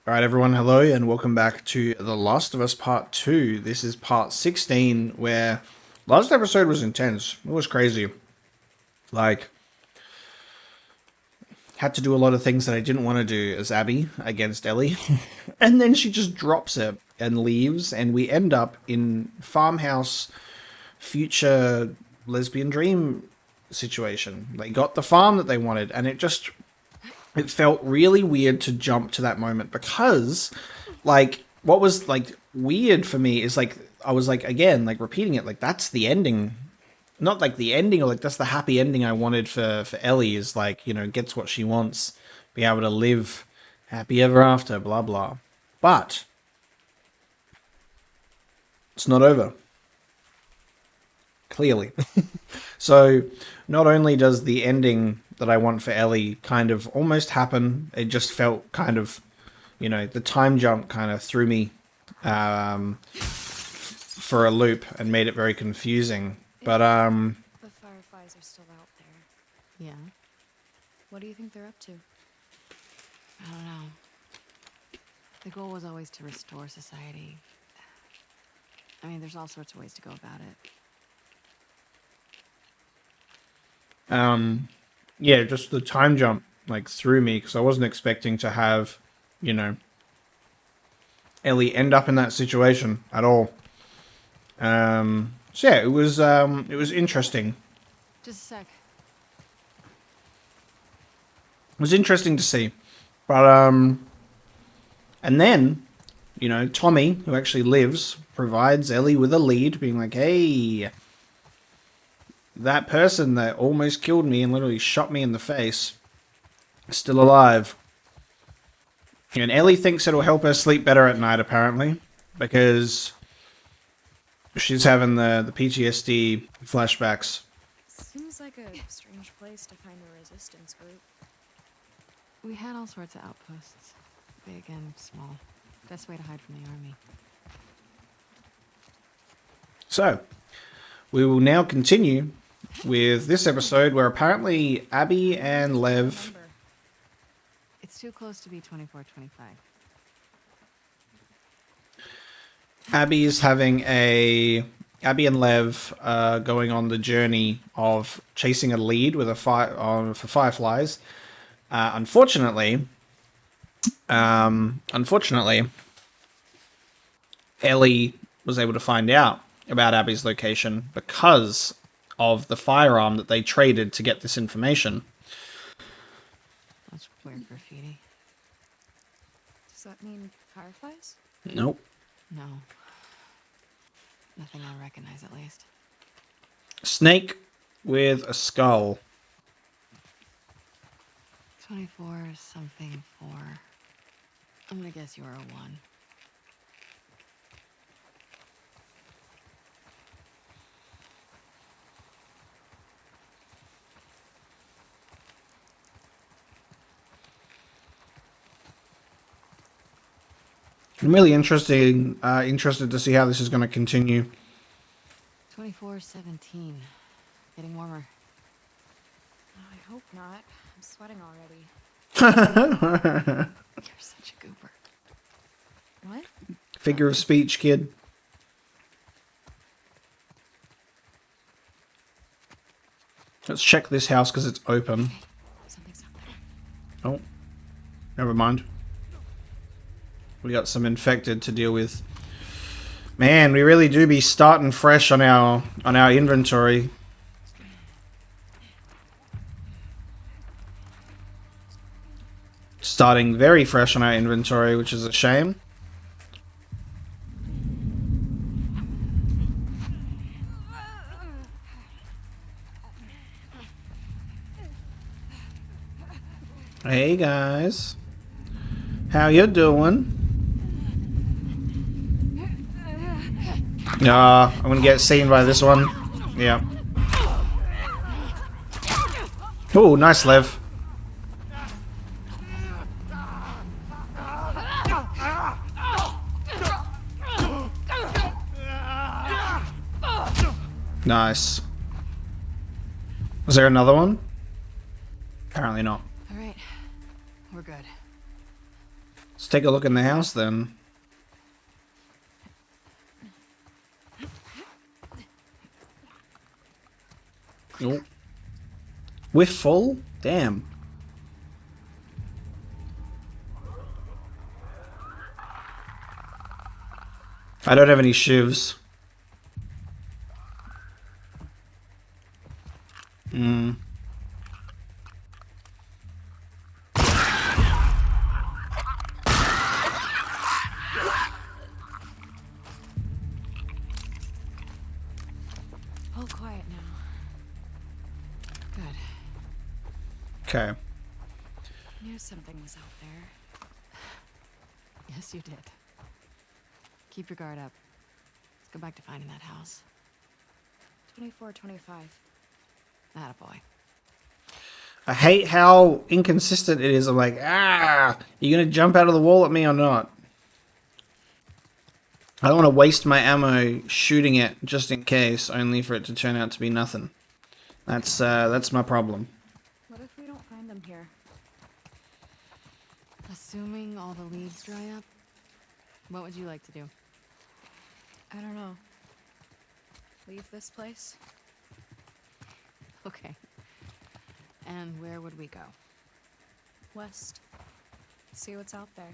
Alright everyone, hello and welcome back to The Last of Us Part 2. This is part 16 where last episode was intense. It was crazy. Like, had to do a lot of things that I didn't want to do as Abby against Ellie. And then she just drops it and leaves and we end up in farmhouse future lesbian dream situation. They got the farm that they wanted and it felt really weird to jump to that moment because, like, what was, like, weird for me is, like, I was, like, again, like, repeating it, like, that's the ending. Not, like, the ending, or, like, that's the happy ending I wanted for Ellie is, like, you know, gets what she wants, be able to live happy ever after, blah, blah. But it's not over. Clearly. So, not only does the ending that I want for Ellie kind of almost happen, it just felt kind of, you know, the time jump kind of threw me for a loop and made it very confusing. But, The Fireflies are still out there. Yeah, What do you think they're up to? I don't know. The goal was always to restore society. I mean, there's all sorts of ways to go about it. yeah, just the time jump, like, threw me, because I wasn't expecting to have, you know, Ellie end up in that situation at all. So yeah, it was interesting. Just a sec. It was interesting to see. But, and then, you know, Tommy, who actually lives, provides Ellie with a lead, being like, hey, that person that almost killed me and literally shot me in the face is still alive. And Ellie thinks it'll help her sleep better at night, apparently, because she's having the PTSD flashbacks. Seems like a strange place to find a resistance group. We had all sorts of outposts. Big and small. Best way to hide from the army. So, we will now continue with this episode where apparently Abby and Lev... Remember, It's too close to be 24-25. Abby and Lev going on the journey of chasing a lead with for fireflies. Unfortunately, Ellie was able to find out about Abby's location because of the firearm that they traded to get this information. That's weird graffiti. does that mean fireflies? Nope. No. Nothing I recognize, at least. Snake with a skull. 24 something 4. I'm gonna guess you are a 1. I'm really interested to see how this is going to continue. 24-17. Getting warmer. Oh, I hope not. I'm sweating already. You're such a goober. What? Figure of speech, kid. Let's check this house because it's open. Something's up there. Oh, never mind. We got some infected to deal with. Man, we really do be starting fresh on our inventory. Starting very fresh on our inventory, which is a shame. Hey guys, how you doing? I'm gonna get seen by this one. Yeah. Oh, nice, Lev. Nice. Was there another one? Apparently not. All right. We're good. take a look in the house then. Oh. We're full? Damn. I don't have any shivs. Hmm. All quiet now. Good. Okay. Knew something was out there. Yes, you did. Keep your guard up. Let's go back to finding that house. 2425. Attaboy. I hate how inconsistent it is. I'm like, you gonna jump out of the wall at me or not? I don't want to waste my ammo shooting it just in case, only for it to turn out to be nothing. That's my problem. What if we don't find them here? Assuming all the leaves dry up, what would you like to do? I don't know. Leave this place? Okay. And where would we go? West. See what's out there.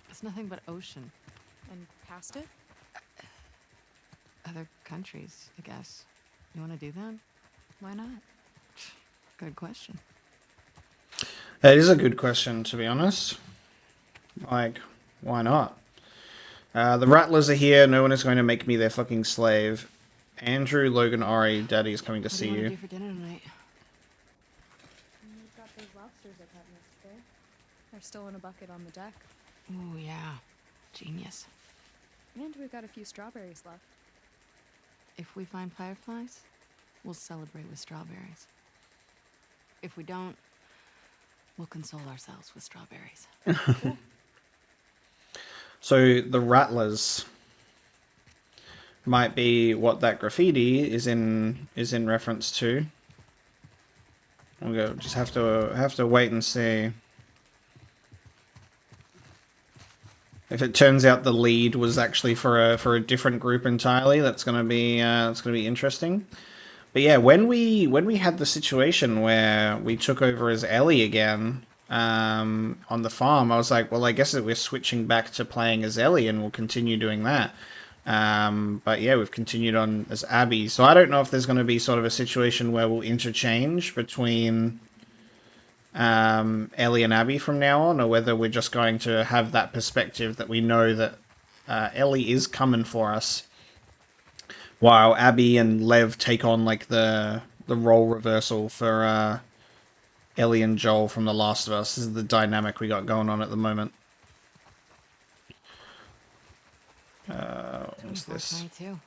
It's nothing but ocean. And past it? Other countries, I guess. You want to do that? Why not? Good question. It is a good question, to be honest. Like, why not? The Rattlers are here. No one is going to make me their fucking slave. Andrew, Logan, Ori, Daddy is coming to see What do you you. want to do for dinner tonight? We've got those lobsters I caught yesterday. They're still in a bucket on the deck. Ooh, yeah. Genius. And we've got a few strawberries left. If we find fireflies, we'll celebrate with strawberries. If we don't, we'll console ourselves with strawberries. So the Rattlers might be what that graffiti is in reference to. We'll just have to wait and see. If it turns out the lead was actually for a different group entirely, that's gonna be interesting. But yeah, when we had the situation where we took over as Ellie again on the farm, I was like, well, I guess that we're switching back to playing as Ellie, and we'll continue doing that. But yeah, we've continued on as Abby. So I don't know if there's going to be sort of a situation where we'll interchange between Ellie and Abby from now on, or whether we're just going to have that perspective that we know that Ellie is coming for us, while Abby and Lev take on like the role reversal for Ellie and Joel from The Last of Us. This is the dynamic we got going on at the moment. What's this? 22.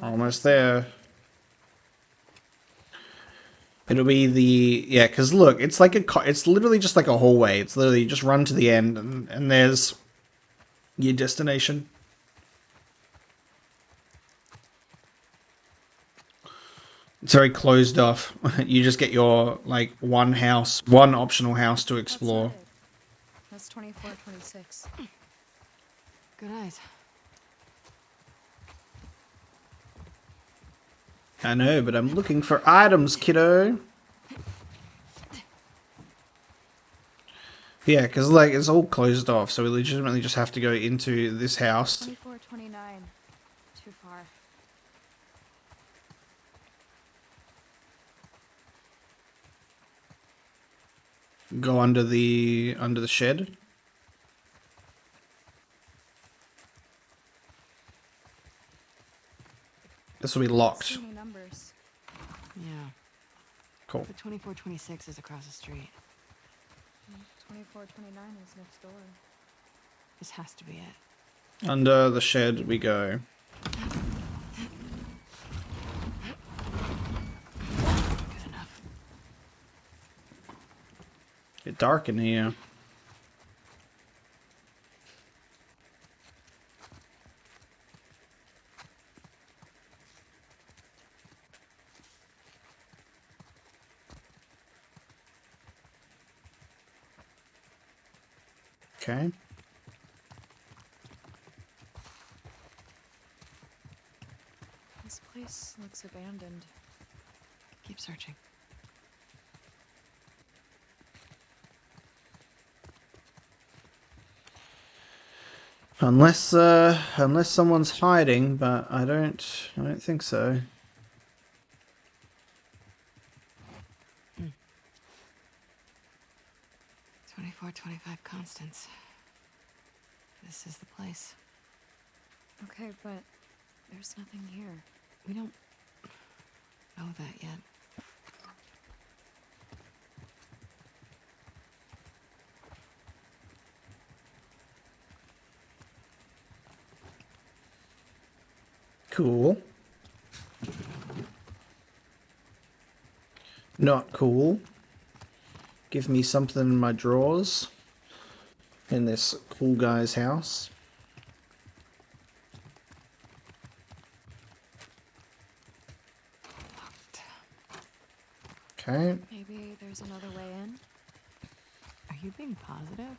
Almost there. It'll be the because look, it's like it's literally just like a hallway. It's literally just run to the end, and there's your destination. It's very closed off. You just get your like one optional house to explore. That's 2426. Good eyes. I know, but I'm looking for items, kiddo. Yeah, because like it's all closed off, so we legitimately just have to go into this house. 2429. Too far. Go under the shed. This will be locked. See any numbers. Yeah. Cool. The 2426 is across the street. 2429 is next door. This has to be it. Under the shed we go. Good enough. Get dark in here. Okay. This place looks abandoned. Keep searching. Unless someone's hiding, but I don't think so. 24, 25 Constance. This is the place. Okay, but there's nothing here. We don't know that yet. Cool. Not cool. Give me something in my drawers. In this cool guy's house. Okay. Maybe there's another way in? Are you being positive?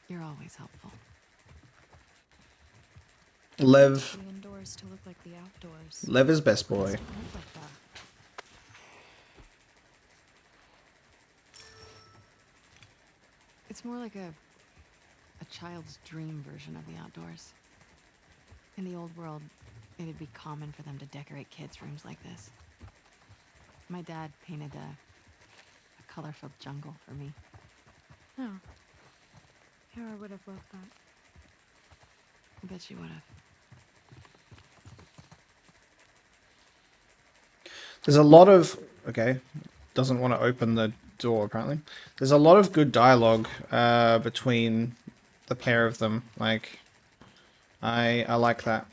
You're always helpful. Lev. The indoors to look like the outdoors. Lev is best boy. Doesn't look like that. It's more like a child's dream version of the outdoors. In the old world, it'd be common for them to decorate kids' rooms like this. My dad painted a color-filled jungle for me. Oh. Hera would have loved that. I bet she would have. There's a lot of... Okay. Doesn't want to open the door, apparently. There's a lot of good dialogue between the pair of them. Like, I like that.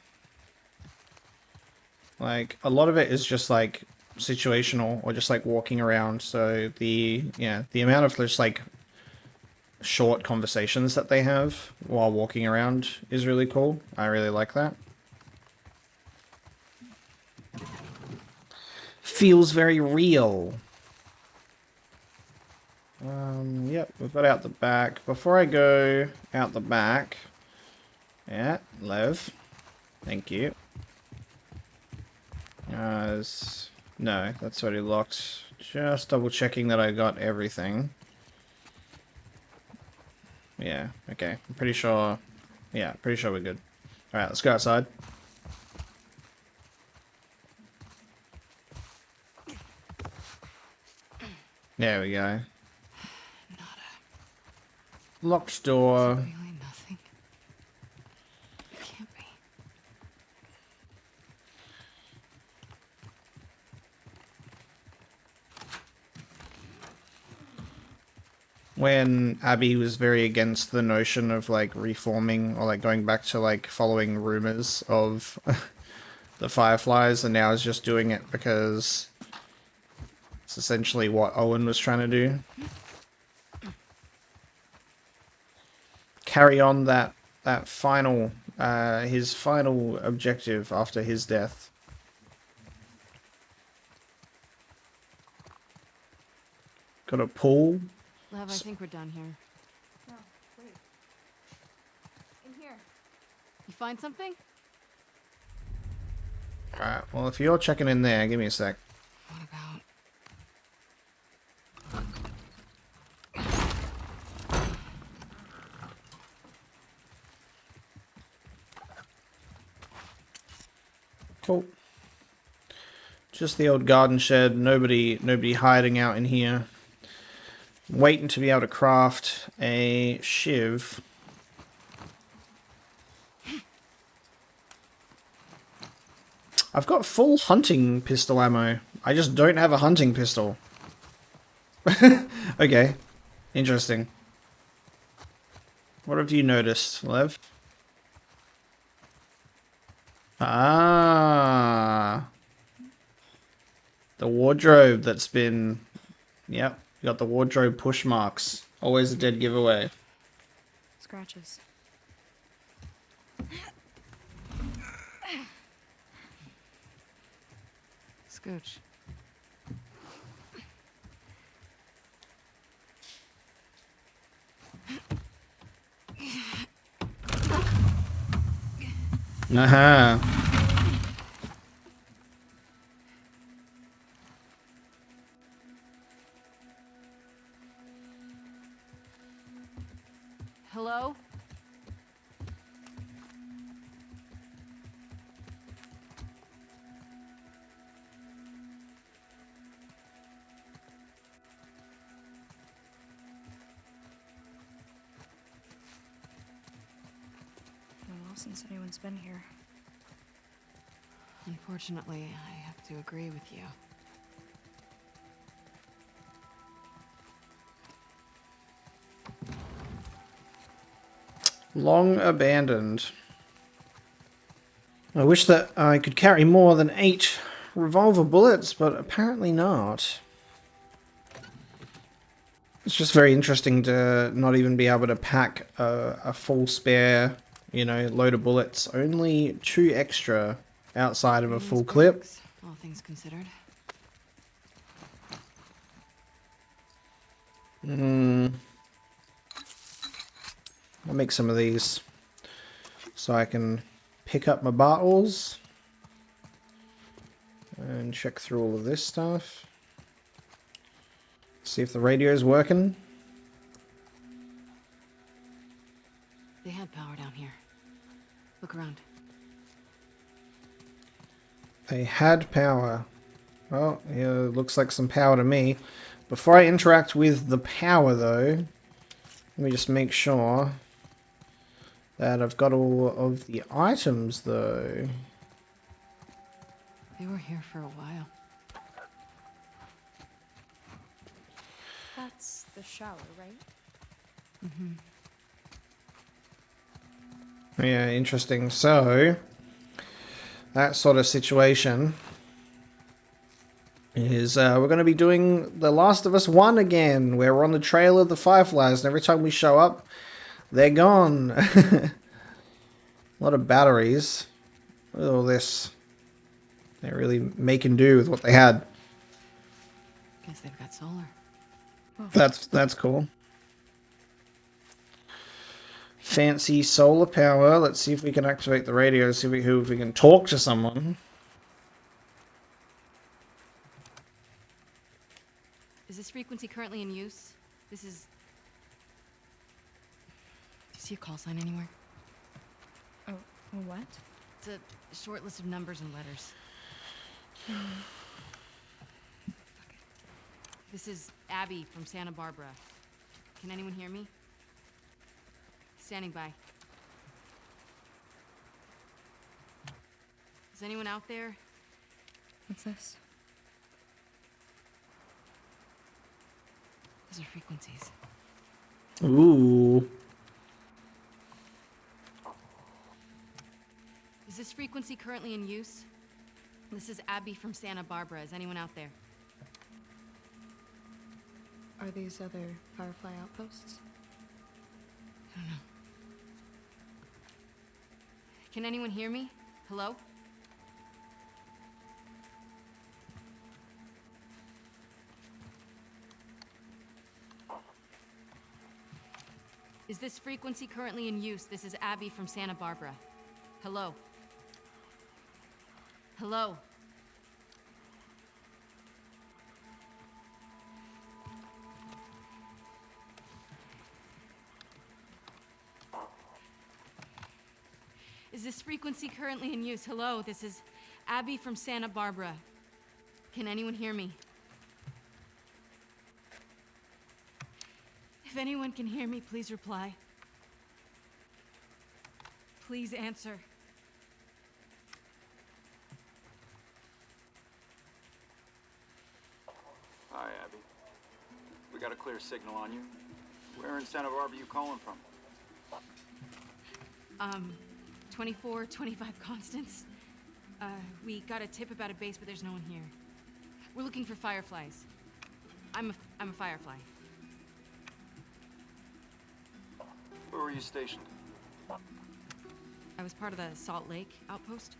Like, a lot of it is just, like, situational or just, like, walking around. So, the amount of just, like, short conversations that they have while walking around is really cool. I really like that. Feels very real. Yep, we've got out the back. Before I go out the back... Yeah, Lev. Thank you. No, that's already locked. Just double checking that I got everything. Yeah, okay. I'm pretty sure... Yeah, pretty sure we're good. Alright, let's go outside. There we go. Locked door. Really nothing. It can't be. When Abby was very against the notion of, like, reforming or, like, going back to, like, following rumors of the Fireflies, and now is just doing it because it's essentially what Owen was trying to do. Carry on that final, his final objective after his death. Got a pool. Lev, I think we're done here. No, wait. In here. You find something? Alright, well, if you're checking in there, give me a sec. What about... Cool. Just the old garden shed. Nobody hiding out in here. Waiting to be able to craft a shiv. I've got full hunting pistol ammo. I just don't have a hunting pistol. Okay. Interesting. What have you noticed, Lev? Ah. The wardrobe that's been... Yep. You got the wardrobe push marks. Always a dead giveaway. Scratches. Scooch. Aha. Hello? Well, since anyone's been here. Unfortunately, I have to agree with you. Long abandoned. I wish that I could carry more than 8 revolver bullets, but apparently not. It's just very interesting to not even be able to pack a full spare, you know, load of bullets. Only 2 extra outside of a full clip. Briggs, all things considered. I'll make some of these so I can pick up my bottles and check through all of this stuff. See if the radio's working. They had power down here. Look around. They had power. Well, yeah, looks like some power to me. Before I interact with the power, though, let me just make sure that I've got all of the items, though. They were here for a while. That's the shower, right? Yeah, interesting. So, that sort of situation is we're going to be doing The Last of Us 1 again, where we're on the trail of the Fireflies, and every time we show up, they're gone. A lot of batteries. Look at all this. They're really making do with what they had. Guess they've got solar. That's cool. Fancy solar power. Let's see if we can activate the radio, see if we can talk to someone. Is this frequency currently in use? This is... Do you see a call sign anywhere? Oh, what? It's a short list of numbers and letters. This is Abby from Santa Barbara. Can anyone hear me? Standing by. Is anyone out there? What's this? Those are frequencies. Ooh. Is this frequency currently in use? This is Abby from Santa Barbara. Is anyone out there? Are these other Firefly outposts? I don't know. Can anyone hear me? Hello? Is this frequency currently in use? This is Abby from Santa Barbara. Hello? Hello? Is this frequency currently in use? Hello, this is Abby from Santa Barbara. Can anyone hear me? If anyone can hear me, please reply. Please answer. Hi, Abby. We got a clear signal on you. Where in Santa Barbara you calling from? 2425 Constance. We got a tip about a base, but there's no one here. We're looking for fireflies. I'm a firefly. Where were you stationed? I was part of the Salt Lake outpost.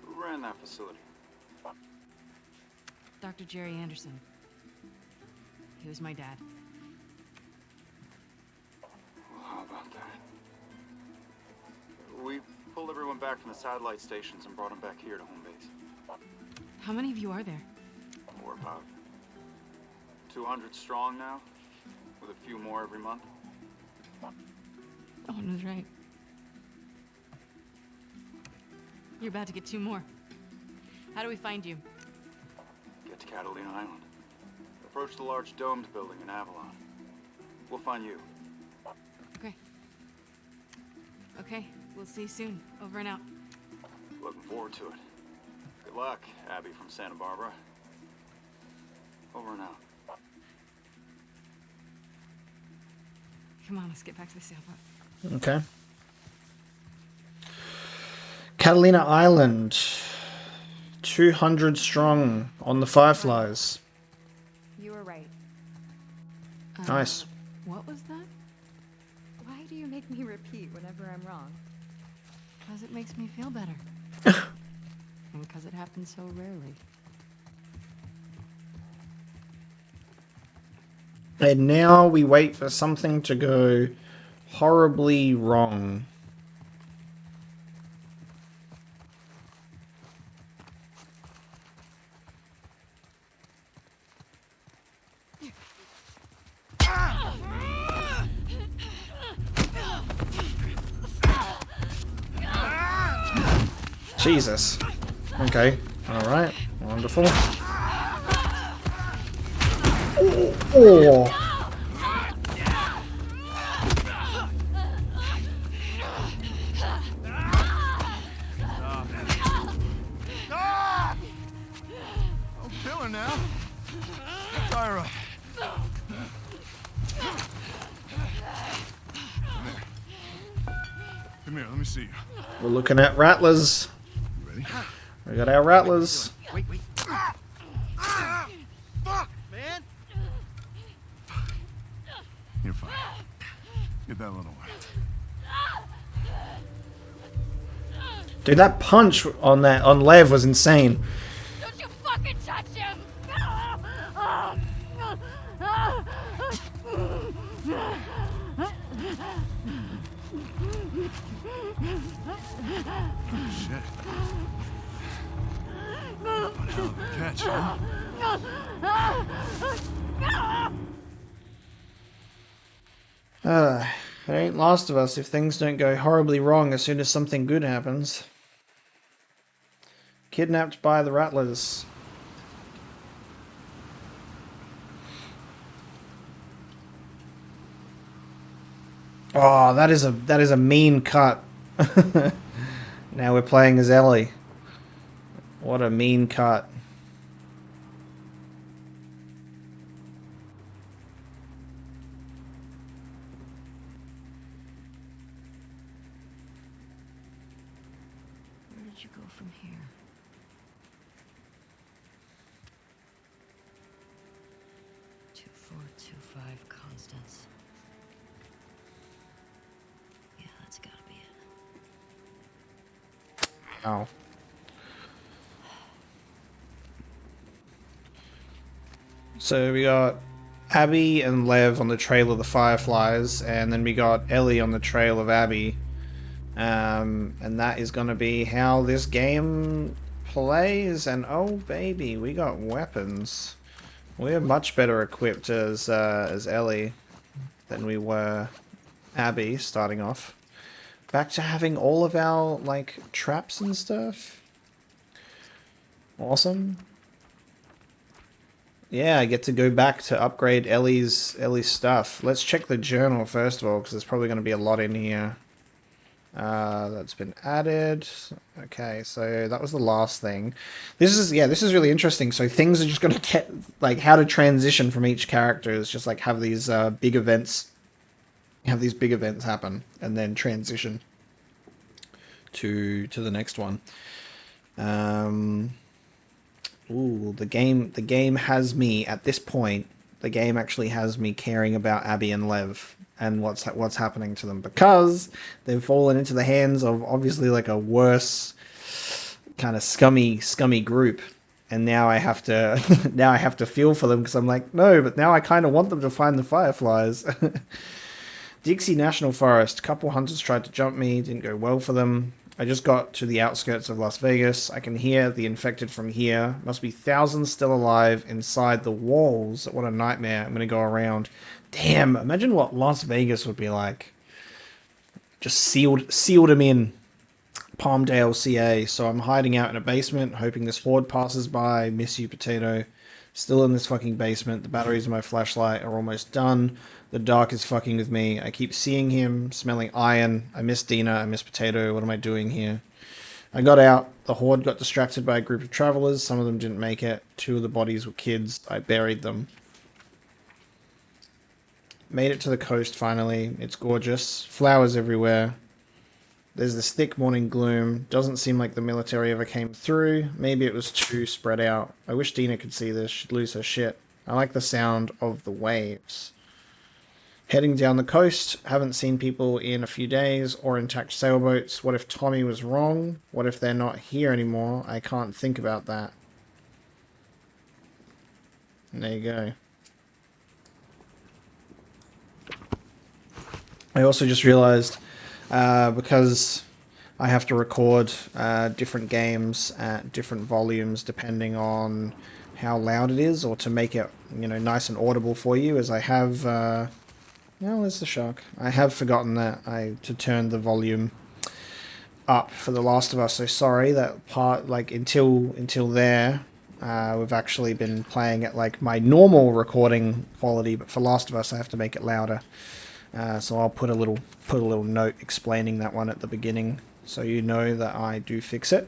Who ran that facility? Dr. Jerry Anderson. He was my dad. Well, how about about that. We pulled everyone back from the satellite stations and brought them back here to home base. How many of you are there? We're about 200 strong now, with a few more every month. Owen was right. You're about to get 2 more. How do we find you? Get to Catalina Island. Approach the large domed building in Avalon. We'll find you. Okay. Okay, we'll see you soon. Over and out. Looking forward to it. Good luck, Abby from Santa Barbara. Over and out. Come on, let's get back to the sailboat. Okay. Catalina Island. 200 strong on the Fireflies. You were right. Nice. What was that? Why do you make me repeat whenever I'm wrong? Because it makes me feel better. And because it happens so rarely. And now we wait for something to go horribly wrong. Jesus. Okay. Alright. Wonderful. Oh. I'm feeling now. Fire up. Come here, let me see you. We're looking at rattlers. Ready? We got our rattlers. Wait. Fuck, man! You're fine. Get that little one. Dude, that punch on Lev was insane. Don't you fucking touch him! Shit. What a hell of a catch, huh? It ain't Last of Us if things don't go horribly wrong as soon as something good happens. Kidnapped by the rattlers. Oh, that is a mean cut. Now we're playing as Ellie. What a mean cut. Where did you go from here? Two, 4, 2, 5, Constance. Yeah, that's gotta be it. Oh. So we got Abby and Lev on the trail of the Fireflies, and then we got Ellie on the trail of Abby. And that is going to be how this game plays. And oh baby, we got weapons. We're much better equipped as Ellie than we were Abby starting off. Back to having all of our like traps and stuff. Awesome. Yeah, I get to go back to upgrade Ellie's stuff. Let's check the journal first of all, because there's probably going to be a lot in here. That's been added. Okay, so that was the last thing. This is really interesting. So things are just going to get like how to transition from each character is just like have these big events, happen, and then transition to the next one. Ooh, the game has me at this point. The game actually has me caring about Abby and Lev and what's happening to them, because they've fallen into the hands of obviously like a worse kind of scummy group. And now I have to feel for them, because I'm like, no, but now I kind of want them to find the Fireflies. Dixie National Forest. Couple hunters tried to jump me. Didn't go well for them. I just got to the outskirts of Las Vegas. I can hear the infected from here. Must be thousands still alive inside the walls. What a nightmare. I'm going to go around. Damn, imagine what Las Vegas would be like. Just sealed them in. Palmdale, CA. So I'm hiding out in a basement, hoping this horde passes by. Miss you, Potato. Still in this fucking basement. The batteries of my flashlight are almost done. The dark is fucking with me. I keep seeing him, smelling iron. I miss Dina. I miss Potato. What am I doing here? I got out. The horde got distracted by a group of travelers. Some of them didn't make it. 2 of the bodies were kids. I buried them. Made it to the coast finally. It's gorgeous. Flowers everywhere. There's this thick morning gloom. Doesn't seem like the military ever came through. Maybe it was too spread out. I wish Dina could see this. She'd lose her shit. I like the sound of the waves. Heading down the coast. Haven't seen people in a few days or intact sailboats. What if Tommy was wrong? What if they're not here anymore? I can't think about that. And there you go. I also just realized, because I have to record different games at different volumes depending on how loud it is, or to make it, you know, nice and audible for you, as I have... no, there's the shark. I have forgotten that to turn the volume up for The Last of Us. So sorry that part, like until there, we've actually been playing at like my normal recording quality, but for Last of Us I have to make it louder. So I'll put a little note explaining that one at the beginning, so you know that I do fix it.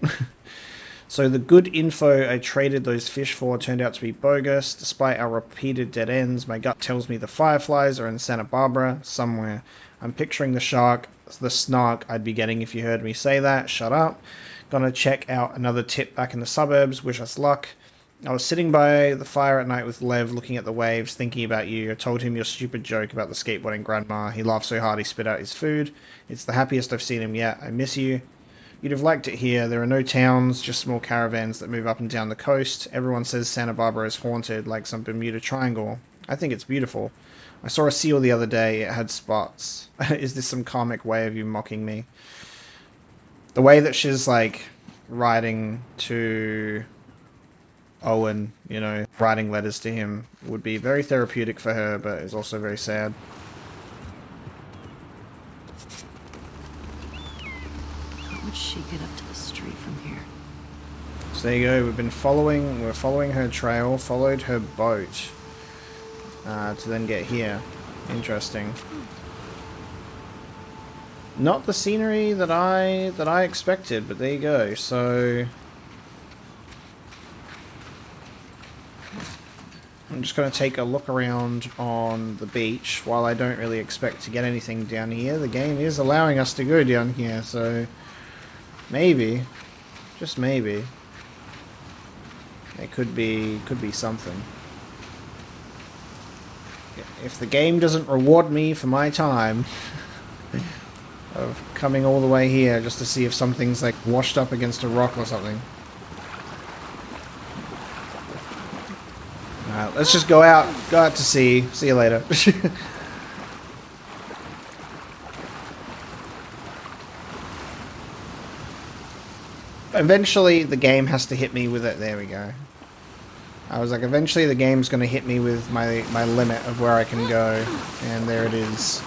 So the good info I traded those fish for turned out to be bogus. Despite our repeated dead ends, my gut tells me the fireflies are in Santa Barbara somewhere. I'm picturing the shark, the snark I'd be getting if you heard me say that. Shut up. Gonna check out another tip back in the suburbs. Wish us luck. I was sitting by the fire at night with Lev, looking at the waves, thinking about you. I told him your stupid joke about the skateboarding grandma. He laughed so hard he spit out his food. It's the happiest I've seen him yet. I miss you. You'd have liked it here. There are no towns, just small caravans that move up and down the coast. Everyone says Santa Barbara is haunted, like some Bermuda Triangle. I think it's beautiful. I saw a seal the other day. It had spots. Is this some comic way of you mocking me? The way that she's, like, writing to Owen, you know, writing letters to him, would be very therapeutic for her, but is also very sad. How would she get up to the street from here? So there you go. We're following her trail, followed her boat, to then get here. Interesting. Not the scenery that I expected, but there you go. So I'm just going to take a look around on the beach. While I don't really expect to get anything down here, the game is allowing us to go down here, so maybe, just maybe, it could be something. If the game doesn't reward me for my time of coming all the way here just to see if something's like washed up against a rock or something. Alright, let's just go out to sea. See you later. Eventually the game has to hit me with it. There we go. I was like, eventually the game's going to hit me with my limit of where I can go. And there it is.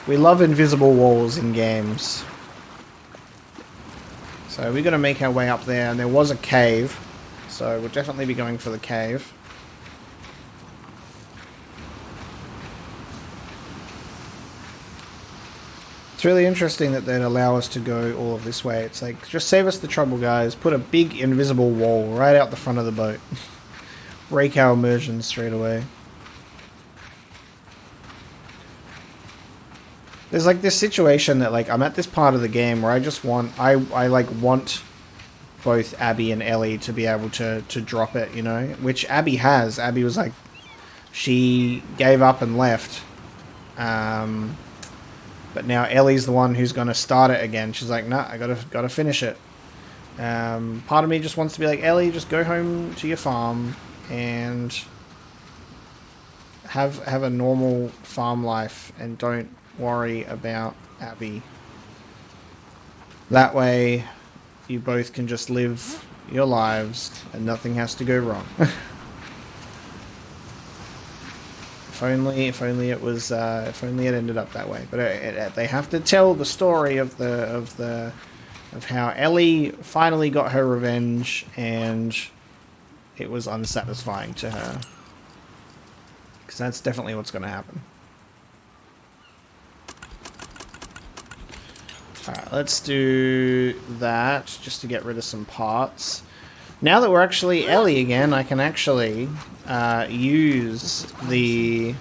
We love invisible walls in games. So we're going to make our way up there. And there was a cave. So we'll definitely be going for the cave. It's really interesting that they'd allow us to go all of this way. It's like, just save us the trouble, guys. Put a big invisible wall right out the front of the boat. Break our immersion straight away. There's like this situation that like I'm at this part of the game where I just want I like want both Abby and Ellie to be able to drop it, you know, which Abby has. Abby was like, she gave up and left, but now Ellie's the one who's gonna start it again. She's like, nah, I gotta finish it. Part of me just wants to be like, Ellie, just go home to your farm and have a normal farm life and don't worry about Abby. That way, you both can just live your lives and nothing has to go wrong. If only it was. If only it ended up that way. But they have to tell the story of how Ellie finally got her revenge, and it was unsatisfying to her. Because that's definitely what's going to happen. Alright, let's do that just to get rid of some parts. Now that we're actually Ellie again, I can actually use the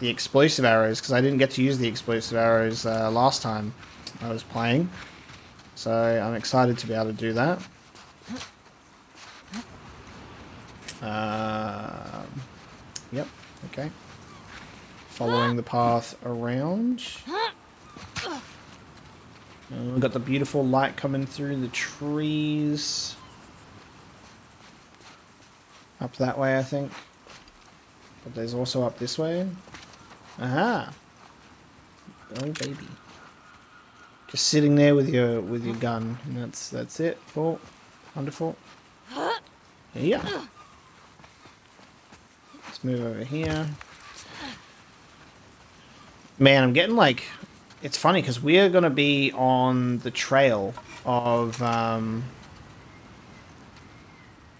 explosive arrows, because I didn't get to use the explosive arrows last time I was playing. So I'm excited to be able to do that. Yep, okay. Following the path around. We've got the beautiful light coming through the trees. Up that way, I think. But there's also up this way. Aha! Oh baby. Just sitting there with your gun. And that's it. Oh, wonderful. Yeah. Let's move over here. Man, I'm getting like... It's funny because we are going to be on the trail of...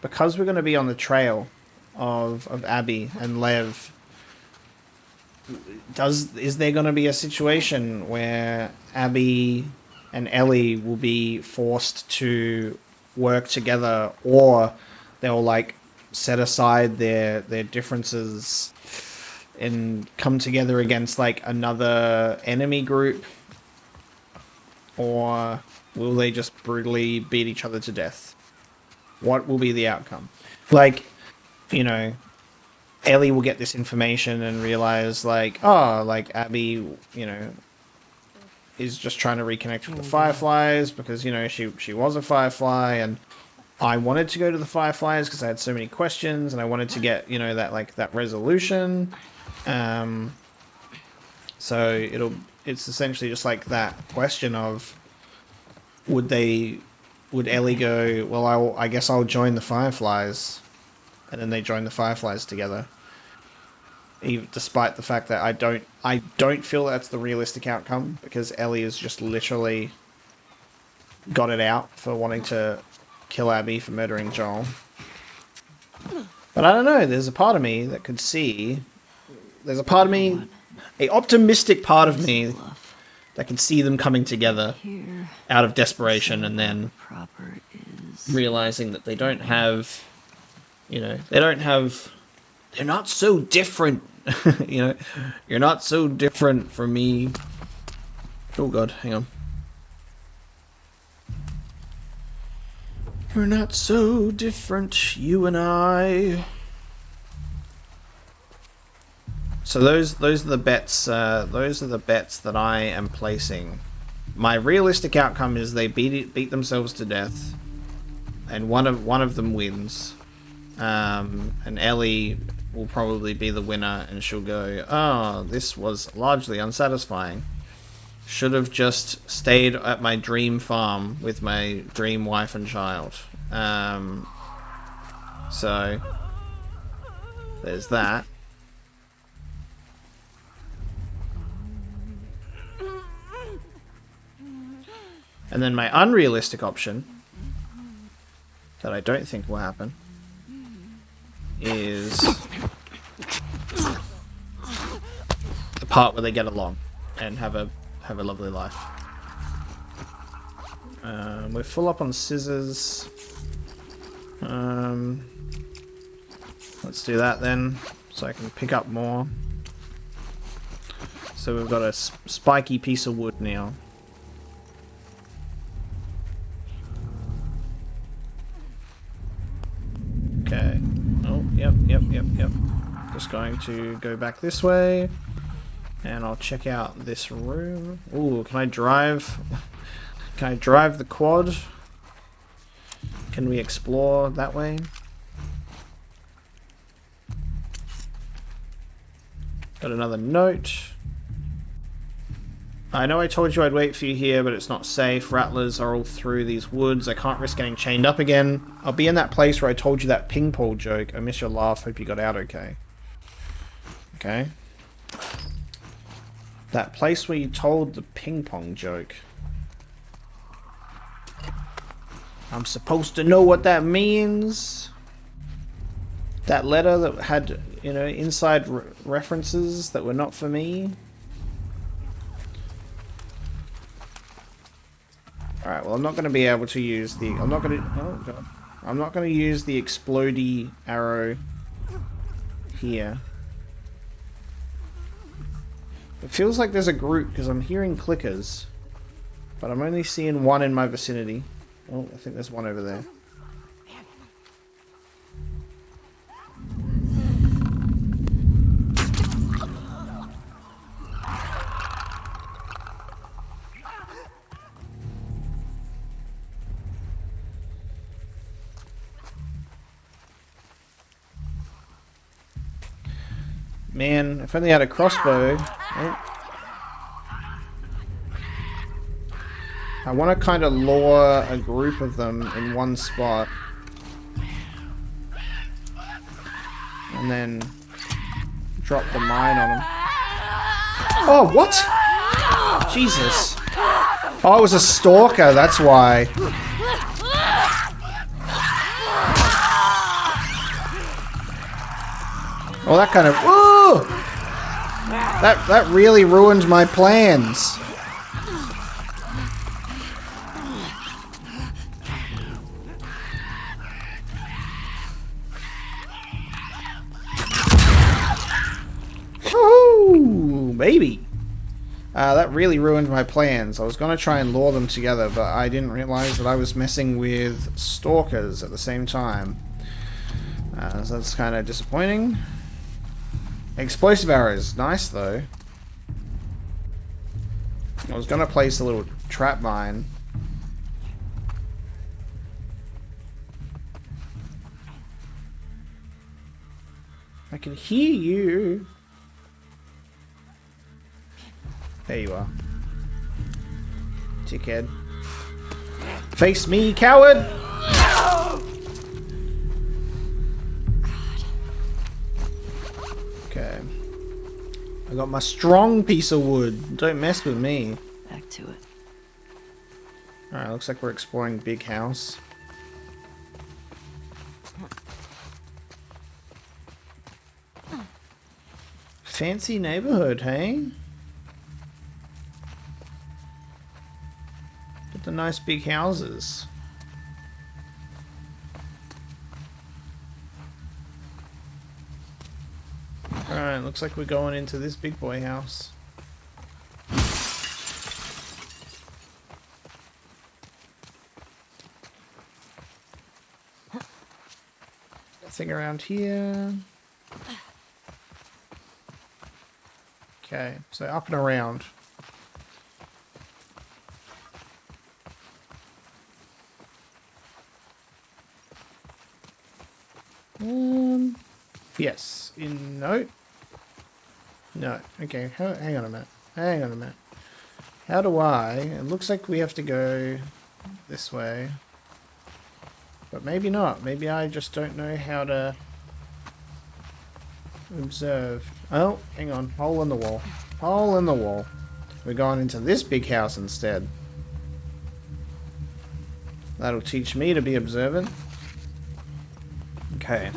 because we're going to be on the trail of Abby and Lev, is there going to be a situation where Abby and Ellie will be forced to work together, or they'll like set aside their differences and come together against like another enemy group, or will they just brutally beat each other to death? What will be the outcome? Like, you know, Ellie will get this information and realize like, oh, like Abby, you know, is just trying to reconnect with the Fireflies because, you know, she was a Firefly, and I wanted to go to the Fireflies because I had so many questions and I wanted to get, you know, that resolution. So it's essentially just like that question of would Ellie go, well, I guess I'll join the Fireflies, and then they join the Fireflies together. Even despite the fact that I don't feel that's the realistic outcome, because Ellie has just literally got it out for wanting to kill Abby for murdering Joel. But I don't know, there's a part of me that could see... There's a part of me, a optimistic part of me, that can see them coming together out of desperation, and then realizing that they don't have, you know, they're not so different. You know, you're not so different from me. Oh god, hang on. You're not so different, you and I. So those are the bets. Those are the bets that I am placing. My realistic outcome is they beat themselves to death, and one of them wins. And Ellie will probably be the winner, and she'll go, "Oh, this was largely unsatisfying. Should have just stayed at my dream farm with my dream wife and child." So there's that. And then my unrealistic option, that I don't think will happen, is the part where they get along and have a lovely life. We're full up on scissors. Let's do that then, so I can pick up more. So we've got a spiky piece of wood now. Okay. Oh, yep. Just going to go back this way, and I'll check out this room. Ooh, can I drive? Can I drive the quad? Can we explore that way? Got another note. I know I told you I'd wait for you here, but it's not safe. Rattlers are all through these woods. I can't risk getting chained up again. I'll be in that place where I told you that ping pong joke. I miss your laugh. Hope you got out okay. Okay. That place where you told the ping pong joke. I'm supposed to know what that means. That letter that had, you know, inside references that were not for me. Alright, well I'm not going to be able to use the... I'm not going to... Oh god. I'm not going to use the explodey arrow here. It feels like there's a group because I'm hearing clickers. But I'm only seeing one in my vicinity. Oh, I think there's one over there. Man, if only I had a crossbow. Oh. I want to kind of lure a group of them in one spot. And then drop the mine on them. Oh, what? Jesus. Oh, it was a stalker, that's why. Oh, that kind of... Woo! That really ruined my plans. Woohoo! Baby! That really ruined my plans. I was going to try and lure them together, but I didn't realize that I was messing with stalkers at the same time. So that's kind of disappointing. Explosive arrows. Nice, though. I was going to place a little trap mine. I can hear you. There you are. Dickhead. Face me, coward! Okay. I got my strong piece of wood. Don't mess with me. Back to it. Alright, looks like we're exploring Big House. Fancy neighborhood, hey? Got the nice big houses. Alright, looks like we're going into this big boy house. Nothing around here. Okay, so up and around. Yes. No. No. Okay. Hang on a minute. Hang on a minute. How do I... It looks like we have to go this way. But maybe not. Maybe I just don't know how to observe. Oh, hang on. Hole in the wall. Hole in the wall. We're going into this big house instead. That'll teach me to be observant. Okay.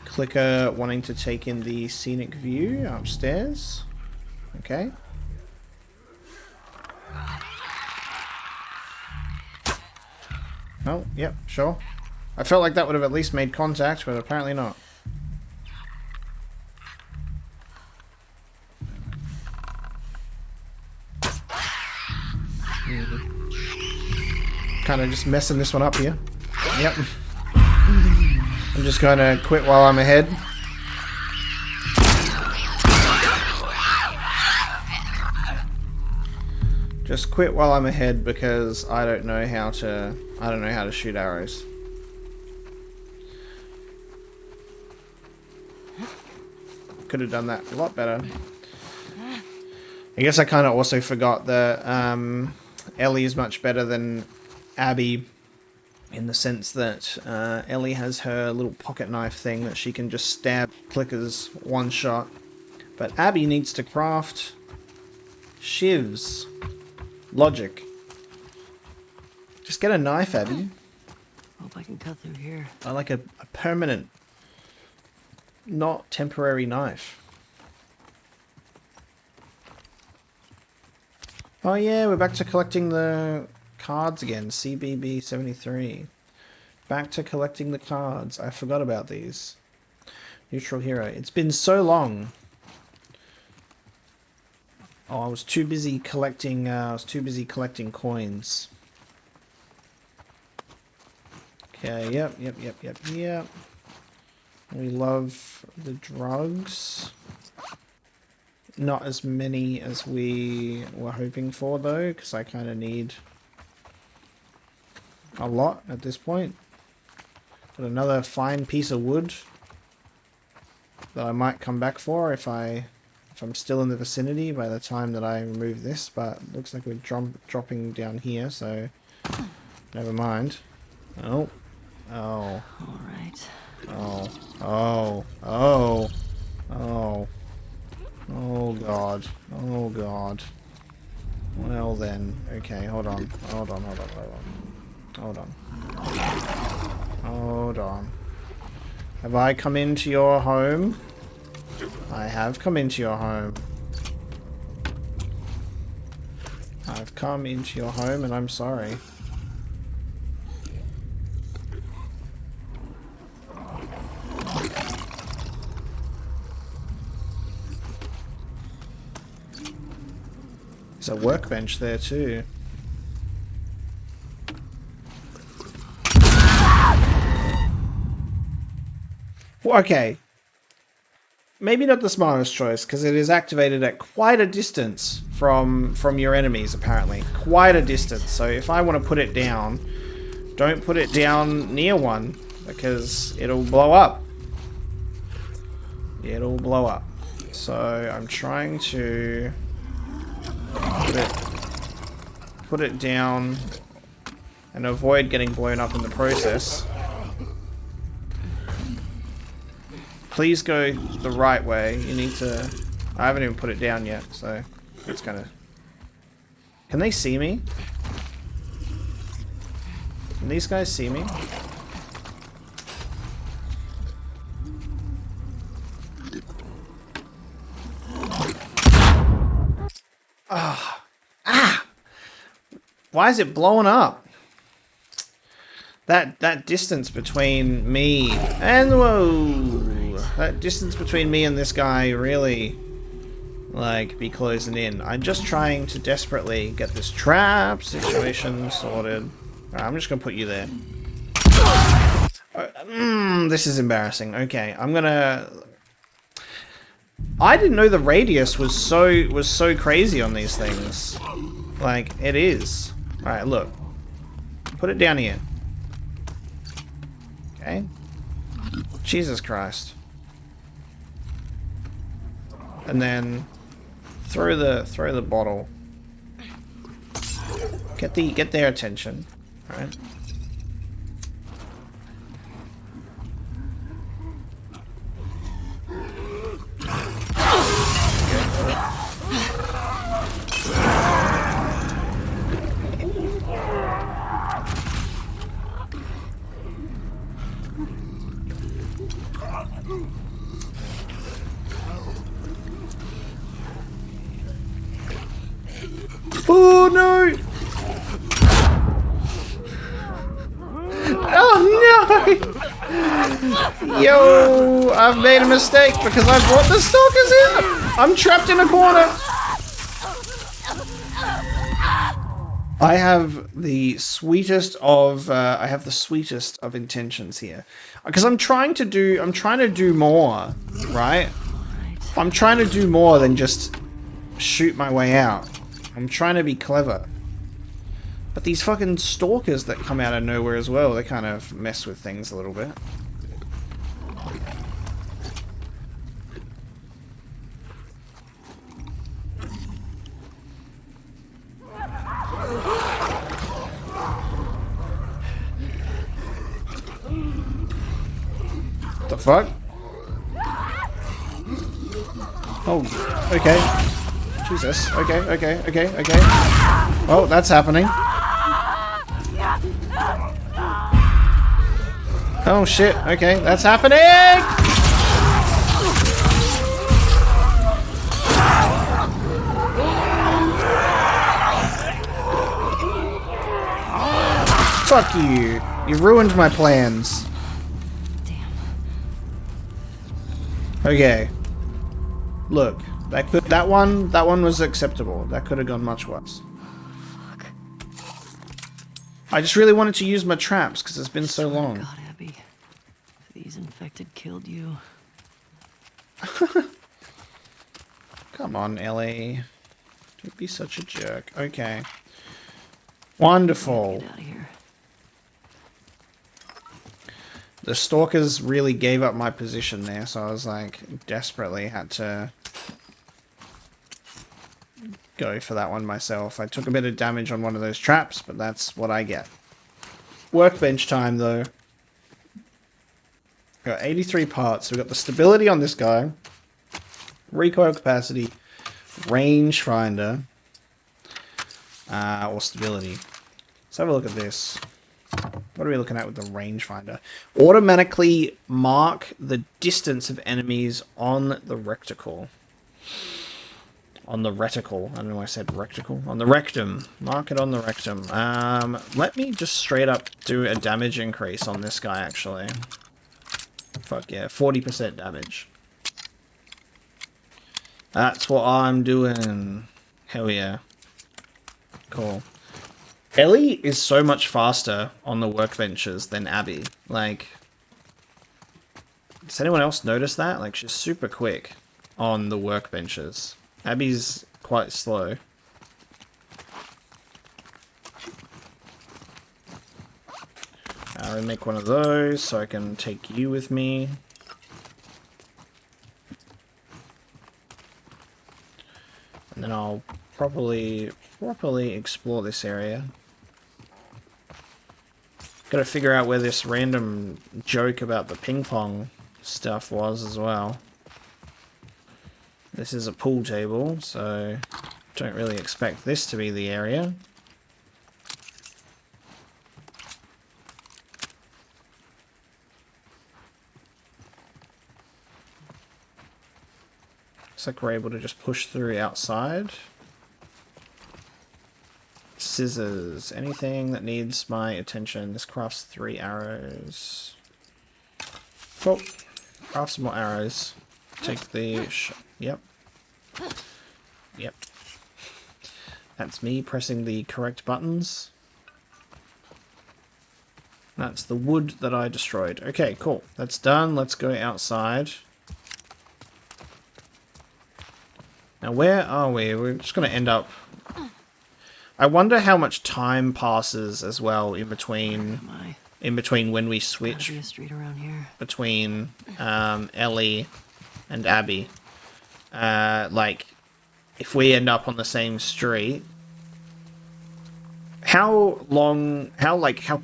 Clicker wanting to take in the scenic view upstairs. Okay. Oh, yep, sure. I felt like that would have at least made contact, but apparently not. Kind of just messing this one up here. Yep. I'm just going to quit while I'm ahead. Just quit while I'm ahead because I don't know how to shoot arrows. could have done that a lot better. I guess I kind of also forgot that Ellie is much better than Abby in the sense that Ellie has her little pocket knife thing that she can just stab clickers one shot. But Abby needs to craft shivs. Logic. Just get a knife, Abby. Hope I can cut through here. I like a permanent, not temporary knife. Oh yeah, we're back to collecting the cards again. CBB 73. Back to collecting the cards. I forgot about these. Neutral hero. It's been so long. Oh, I was too busy collecting. Coins. Okay. Yep. We love the drugs. Not as many as we were hoping for, though, because I kind of need a lot at this point. Got another fine piece of wood that I might come back for if I'm still in the vicinity by the time that I remove this, but it looks like we're dropping down here, so never mind. Oh. All right. Oh god. Oh god. Well then. Okay, hold on. Hold on. Have I come into your home? I have come into your home. I've come into your home and I'm sorry. There's a workbench there too. Well, okay. Maybe not the smartest choice, because it is activated at quite a distance from your enemies, apparently. Quite a distance. So if I want to put it down, don't put it down near one, because it'll blow up. It'll blow up. So I'm trying to put it down and avoid getting blown up in the process. Please go the right way. You need to... I haven't even put it down yet, so it's gonna... Can they see me? Can these guys see me? Why is it blowing up? That distance between me and... Whoa! That distance between me and this guy really, like, be closing in. I'm just trying to desperately get this trap situation sorted. Alright, I'm just gonna put you there. This is embarrassing. Okay, I'm gonna... I didn't know the radius was so crazy on these things. Like, it is. Alright, look. Put it down here. Okay. Jesus Christ. And then throw the bottle. Get their attention. Alright. Oh no! Oh no! Yo, I've made a mistake because I brought the stalkers in! I'm trapped in a corner! I have the sweetest of intentions here. Because I'm trying to do more, right? I'm trying to do more than just shoot my way out. I'm trying to be clever. But these fucking stalkers that come out of nowhere as well, they kind of mess with things a little bit. fuck? Oh, okay. Jesus. Okay, okay, okay, okay. Oh, that's happening. Oh shit, okay, that's happening! Fuck you. You ruined my plans. Damn. Okay. Look, that one was acceptable. That could have gone much worse. Fuck. I just really wanted to use my traps because it's been so long. God, Abby. These infected killed you. Come on, Ellie. Don't be such a jerk. Okay. Wonderful. Get out of here. The stalkers really gave up my position there, so I was like, desperately had to go for that one myself. I took a bit of damage on one of those traps, but that's what I get. Workbench time, though. Got 83 parts. We've got the stability on this guy, recoil capacity, rangefinder, or stability. Let's have a look at this. What are we looking at with the rangefinder? Automatically mark the distance of enemies on the reticle. On the reticle. I don't know why I said reticle. On the rectum. Mark it on the rectum. Let me just straight up do a damage increase on this guy, actually. Fuck yeah, 40% damage. That's what I'm doing. Hell yeah. Cool. Ellie is so much faster on the workbenches than Abby. Like, does anyone else notice that? Like, she's super quick on the workbenches. Abby's quite slow. I'll make one of those so I can take you with me. And then I'll properly explore this area. Gotta figure out where this random joke about the ping pong stuff was as well. This is a pool table, so don't really expect this to be the area. Looks like we're able to just push through outside. Scissors. Anything that needs my attention. This crafts 3 arrows. Cool. Craft some more arrows. Take the... Yep. Yep. That's me pressing the correct buttons. That's the wood that I destroyed. Okay, cool. That's done. Let's go outside. Now, where are we? We're just going to end up... I wonder how much time passes as well in between when we switch Gotta be a street around here. between Ellie and Abby. Like, if we end up on the same street, how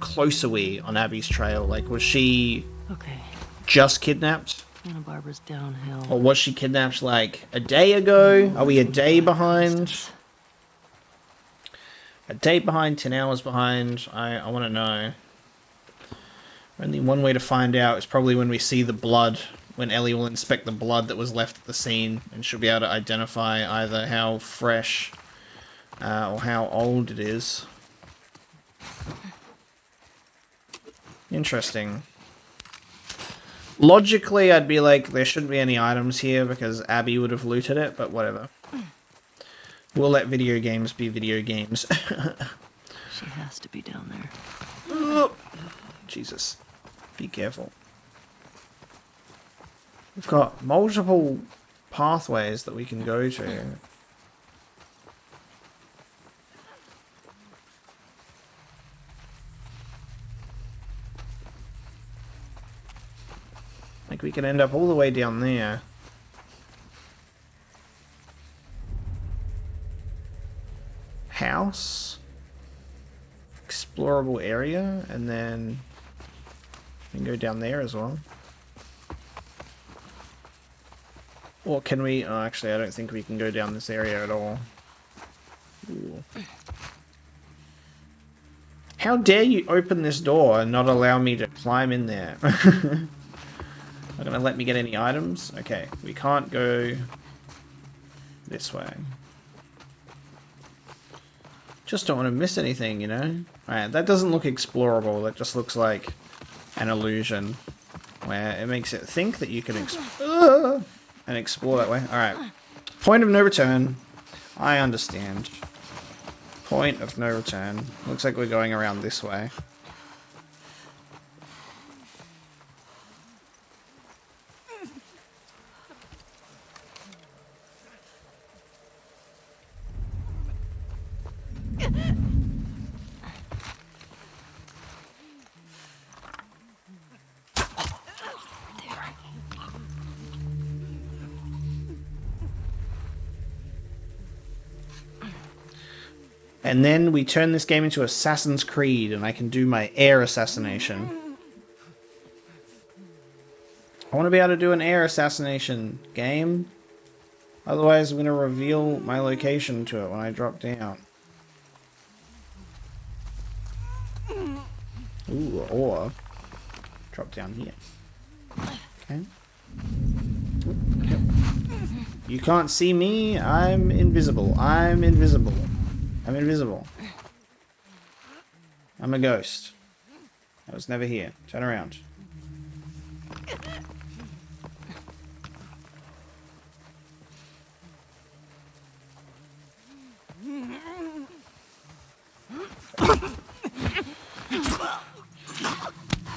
close are we on Abby's trail? Like, was she Okay. just kidnapped? Santa Barbara's downhill. Or was she kidnapped, like, a day ago? Are we a day behind? A day behind, 10 hours behind? I want to know. Only one way to find out is probably when we see the blood. When Ellie will inspect the blood that was left at the scene. And she'll be able to identify either how fresh or how old it is. Interesting. Logically, I'd be like, there shouldn't be any items here because Abby would have looted it, but whatever. We'll let video games be video games. She has to be down there. Oh, Jesus. Be careful. We've got multiple pathways that we can go to. Like, we could end up all the way down there. House. Explorable area. And then we can go down there as well. Or can we... Oh, actually, I don't think we can go down this area at all. Ooh. How dare you open this door and not allow me to climb in there? Not gonna let me get any items? Okay, we can't go this way. Just don't want to miss anything, you know? Alright, that doesn't look explorable. That just looks like an illusion. Where it makes it think that you can and explore that way. Alright. Point of no return. I understand. Point of no return. Looks like we're going around this way. And then we turn this game into Assassin's Creed, and I can do my air assassination. I want to be able to do an air assassination game. Otherwise, I'm going to reveal my location to it when I drop down. Ooh, or drop down here. Okay. Yep. You can't see me. I'm invisible. I'm invisible. I'm invisible. I'm a ghost. I was never here. Turn around.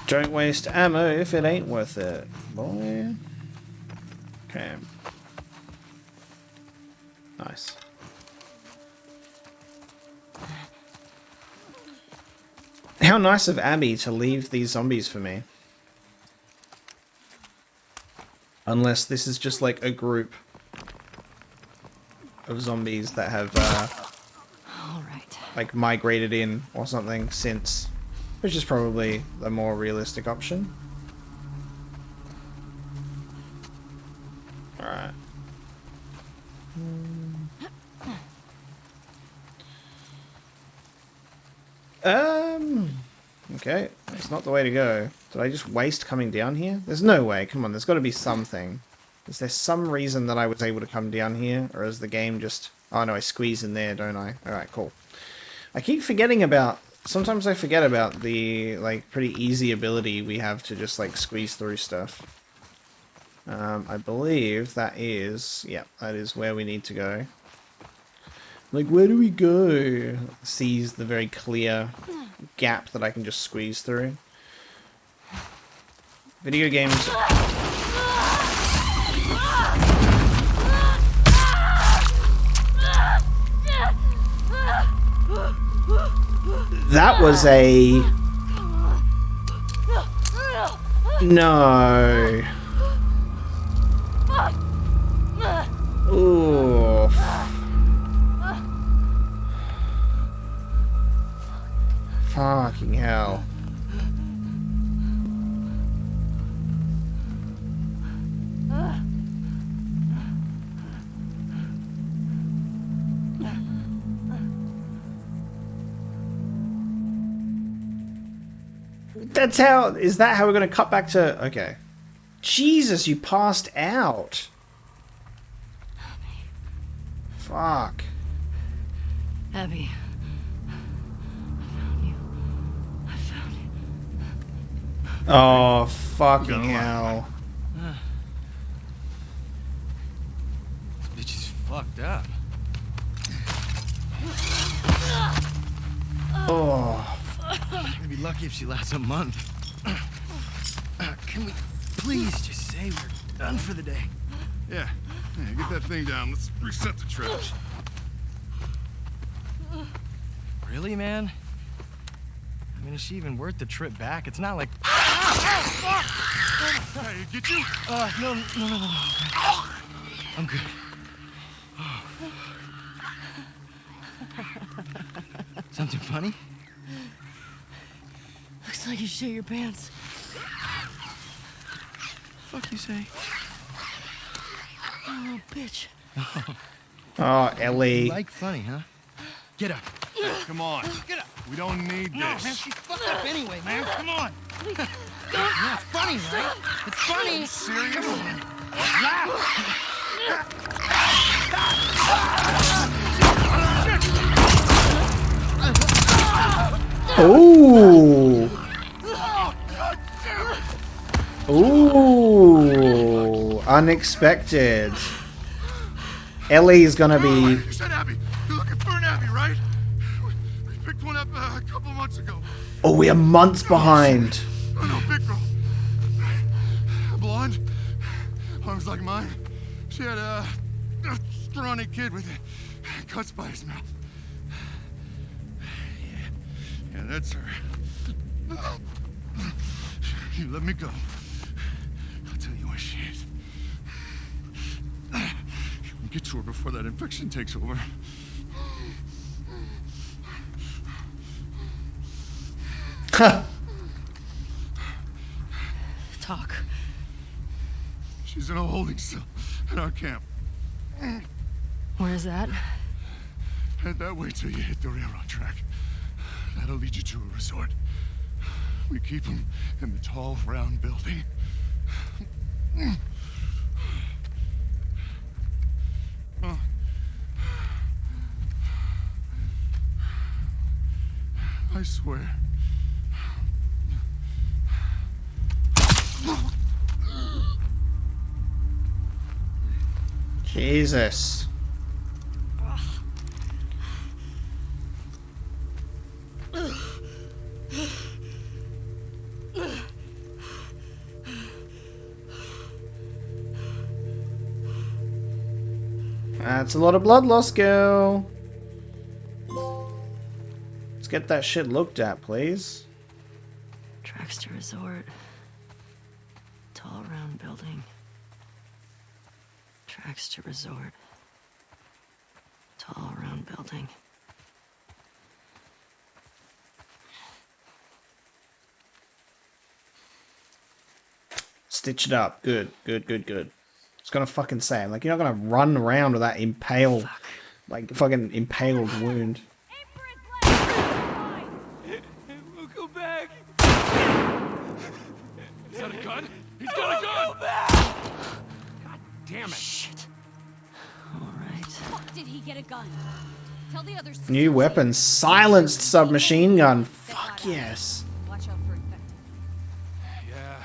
Don't waste ammo if it ain't worth it, boy. Okay. Nice. How nice of Abby to leave these zombies for me. Unless this is just like a group of zombies that have like migrated in or something since, which is probably the more realistic option. Alright. Okay, that's not the way to go. Did I just waste coming down here? There's no way. Come on, there's got to be something. Is there some reason that I was able to come down here? Or is the game just... Oh no, I squeeze in there, don't I? Alright, cool. I keep forgetting about... Sometimes I forget about the, like, pretty easy ability we have to just, like, squeeze through stuff. I believe that is... Yeah, that is where we need to go. Like, where do we go? Sees the very clear gap that I can just squeeze through. Video games... That was a... No. Ooh. Fucking hell. That's how... Is that how we're going to cut back to... Okay. Jesus, you passed out. Fuck. Abby. I found you. Oh, fucking hell. This bitch is fucked up. Oh. I'd be lucky if she lasts a month. Can we please just say we're done for the day? Yeah. Yeah, get that thing down. Let's reset the trash. Really, man? I mean, is she even worth the trip back? It's not like... Hey, get you? No. I'm good. Something funny? Looks like you shit your pants. Fuck you say? Oh, bitch. Oh, Ellie. Like funny, huh? Get up. Come on. Get up. We don't need No, man, this. she's fucked up anyway, man. Come on. Yeah, it's funny, right? It's funny. Serious? Ooh. Ooh. Unexpected. Ellie's gonna be. You said Abby. You're looking for an Abby, right? We picked one up a couple months ago. Oh, we are months behind. Oh, no, big girl. Blonde. Arms like mine. She had a scrawny kid with cuts by his mouth. Yeah, that's her. You let me go. I'll tell you where she is. Get to her before that infection takes over. Talk. She's in a holding cell at our camp. Where's that? Head that way till you hit the railroad track. That'll lead you to a resort. We keep them in the tall, round building. Oh. I swear. Jesus. That's a lot of blood loss, girl. Let's get that shit looked at, please. Tracks to resort. Tall round building. Tracks to resort. Tall round building. Stitch it up. Good, good, good, good. It's gonna fucking say, I'm like, you're not gonna run around with that impaled, like, fucking impaled wound. We'll go back. Is that a gun? He's got a gun! God damn it. Shit. Alright. Fuck did he get a gun? Tell the others. New weapon, silenced submachine gun. Fuck yes. Watch out for infected. Yeah.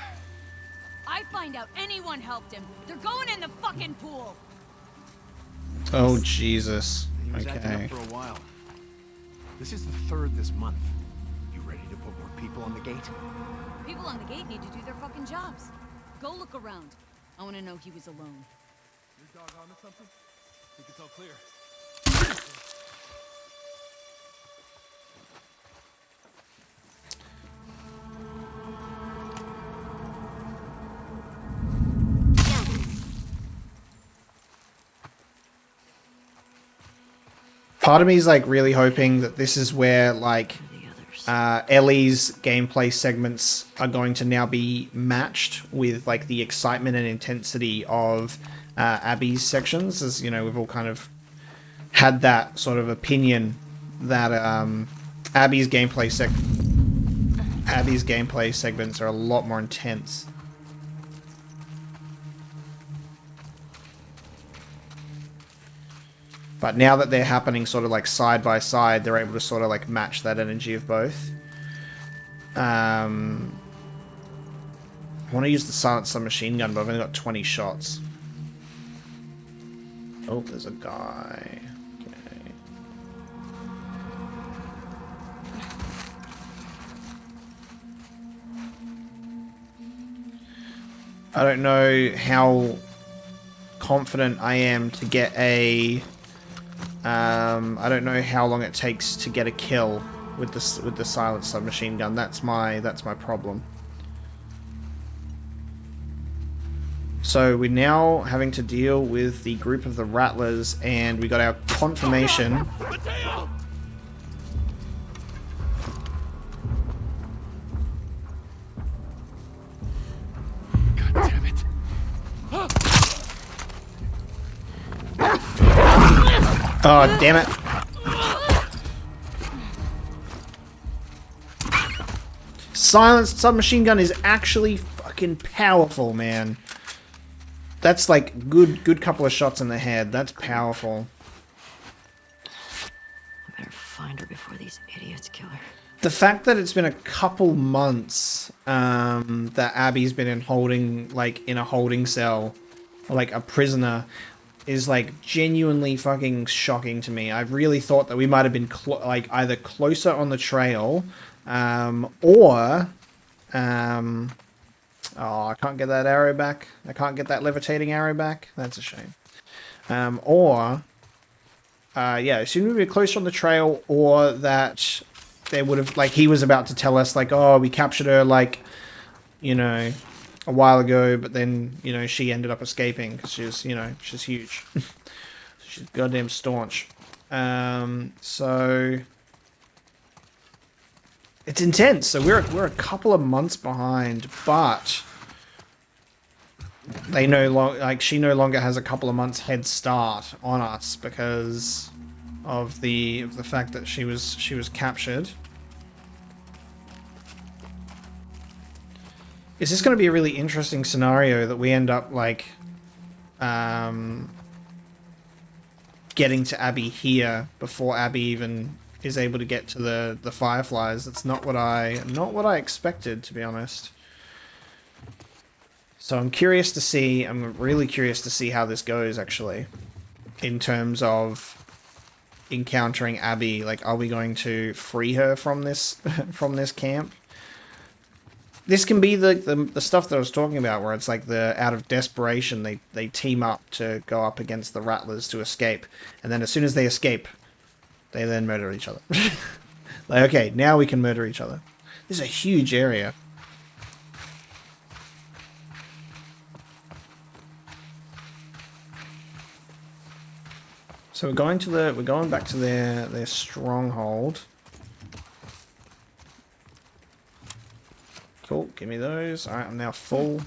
I find out anyone helped him. They're going in the fucking pool. Oh Jesus. He was acting Okay. up for a while. This is the third this month. You ready to put more people on the gate? People on the gate need to do their fucking jobs. Go look around. I want to know he was alone. Your dog onto something? Think it's all clear. Part of me is like really hoping that this is where like The others. Ellie's gameplay segments are going to now be matched with like the excitement and intensity of Abby's sections, as you know, we've all kind of had that sort of opinion that Abby's gameplay segments are a lot more intense. But now that they're happening sort of like side by side, they're able to sort of like match that energy of both. I want to use the silent submachine gun, but I've only got 20 shots. Oh, there's a guy. Okay. I don't know how confident I am to get a... I don't know how long it takes to get a kill with the silent submachine gun. That's my problem. So we're now having to deal with the group of the Rattlers, and we got our confirmation. God damn it. Oh, damn it. Silenced submachine gun is actually fucking powerful, man. That's like good couple of shots in the head. That's powerful. I better find her before these idiots kill her. The fact that it's been a couple months that Abby's been in a holding cell, or like a prisoner, is like genuinely fucking shocking to me. I really thought that we might have been like either closer on the trail, or oh, I can't get that arrow back. I can't get that levitating arrow back. That's a shame. Yeah, soon we'd be closer on the trail, or that they would have, like, he was about to tell us, like, oh, we captured her, like, you know, a while ago, but then, you know, she ended up escaping because she's, you know, she's huge. She's goddamn staunch. So it's intense. So we're a couple of months behind, but they she no longer has a couple of months head start on us because of the fact that she was captured. Is this going to be a really interesting scenario that we end up like getting to Abby here before Abby even is able to get to the Fireflies? That's not what I expected, to be honest. So I'm curious to see. I'm really curious to see how this goes, actually, in terms of encountering Abby. Like, are we going to free her from this camp? This can be the stuff that I was talking about, where it's like out of desperation they team up to go up against the Rattlers to escape, and then as soon as they escape, they then murder each other. Like, okay, now we can murder each other. This is a huge area. So we're going back to their stronghold. Cool, give me those. Alright, I'm now full.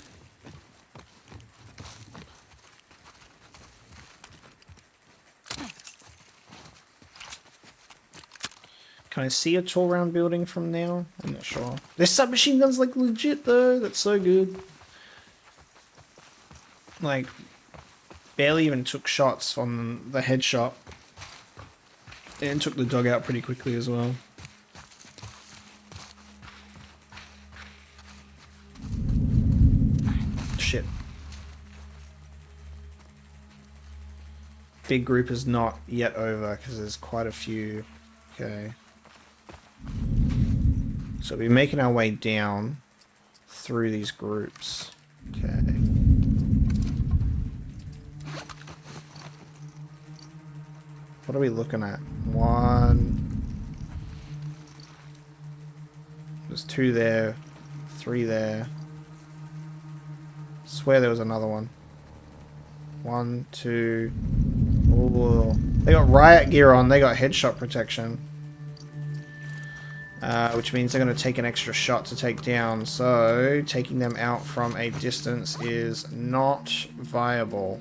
Can I see a tall round building from now? I'm not sure. This submachine gun's like legit though. That's so good. Like, barely even took shots on the headshot. And took the dog out pretty quickly as well. Shit. Big group is not yet over because there's quite a few. Okay. So we're making our way down through these groups. Okay. What are we looking at? One. There's 2 there. 3 there. Swear there was another one. 1, 2. Oh, they got riot gear on. They got headshot protection. Which means they're going to take an extra shot to take down. So taking them out from a distance is not viable.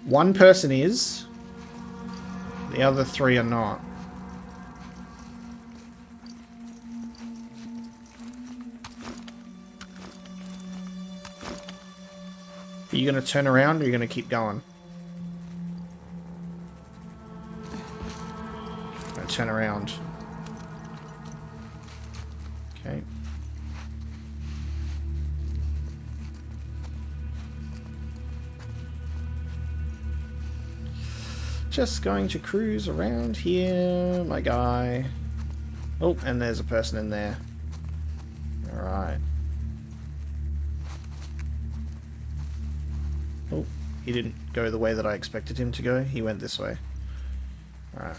One person is. The other 3 are not. Are you going to turn around or are you going to keep going? I'm going to turn around. Okay. Just going to cruise around here, my guy. Oh, and there's a person in there. Alright. Oh, he didn't go the way that I expected him to go. He went this way. Alright.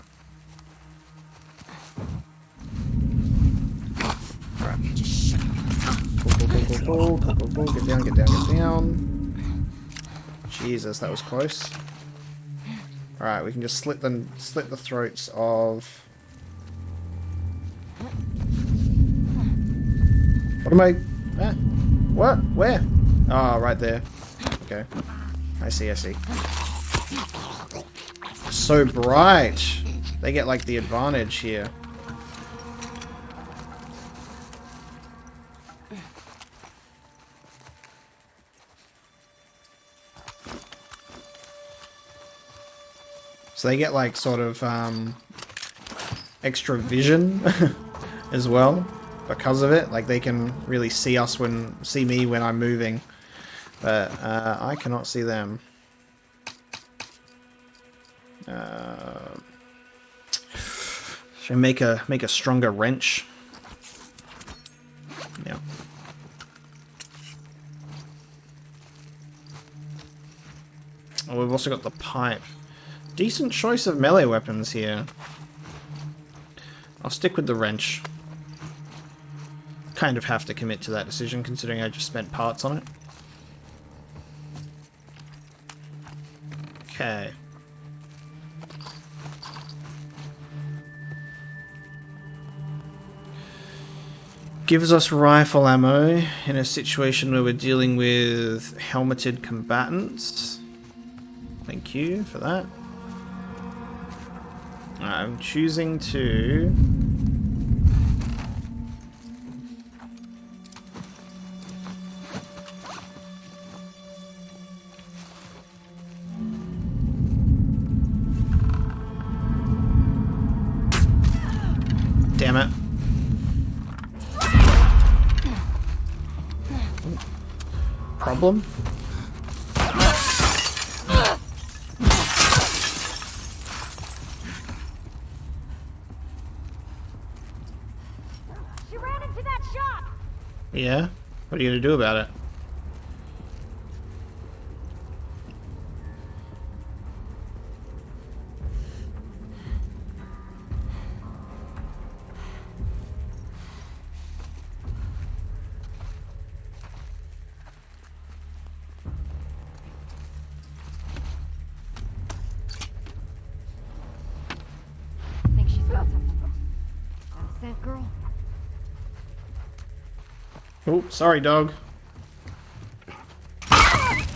Alright. Cool. Get down, get down. Jesus, that was close. Alright, we can just slit the throats of... What am I... Ah, what? Where? Oh, right there. Okay. I see. so bright. They get like the advantage here. So they get like sort of extra vision as well because of it. Like they can really see me when I'm moving, but I cannot see them. Should I make a stronger wrench? Yeah. Oh, we've also got the pipe. Decent choice of melee weapons here. I'll stick with the wrench. Kind of have to commit to that decision considering I just spent parts on it. Okay. Gives us rifle ammo in a situation where we're dealing with helmeted combatants. Thank you for that. I'm choosing to... Damn it. Problem? She ran into that shop! Yeah? What are you gonna do about it? I think she's got something. Scent girl? Oh, sorry, dog. I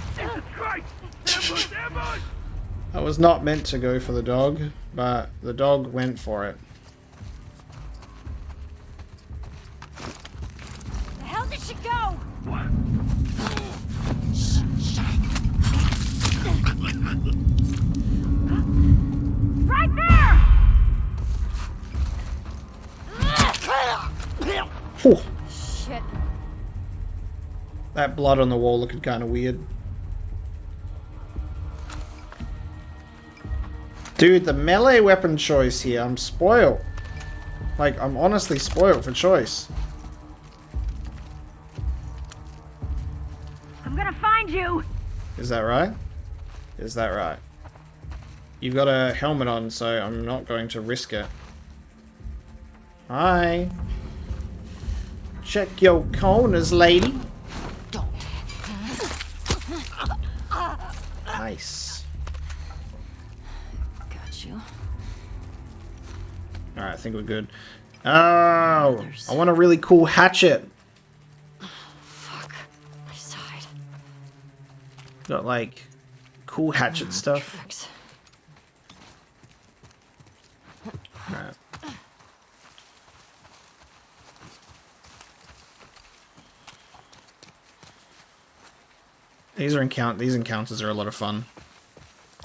was not meant to go for the dog, but the dog went for it. The hell did she go? Right there! Whew. Shit. That blood on the wall looking kind of weird. Dude, the melee weapon choice here, I'm spoiled. Like, I'm honestly spoiled for choice. I'm gonna find you! Is that right? Is that right? You've got a helmet on, so I'm not going to risk it. Hi. Check your corners, lady. Nice. Got you. Alright, I think we're good. Oh, I want a really cool hatchet. Fuck. My side. Got like cool hatchet stuff. Tracks. Alright. These encounters are a lot of fun.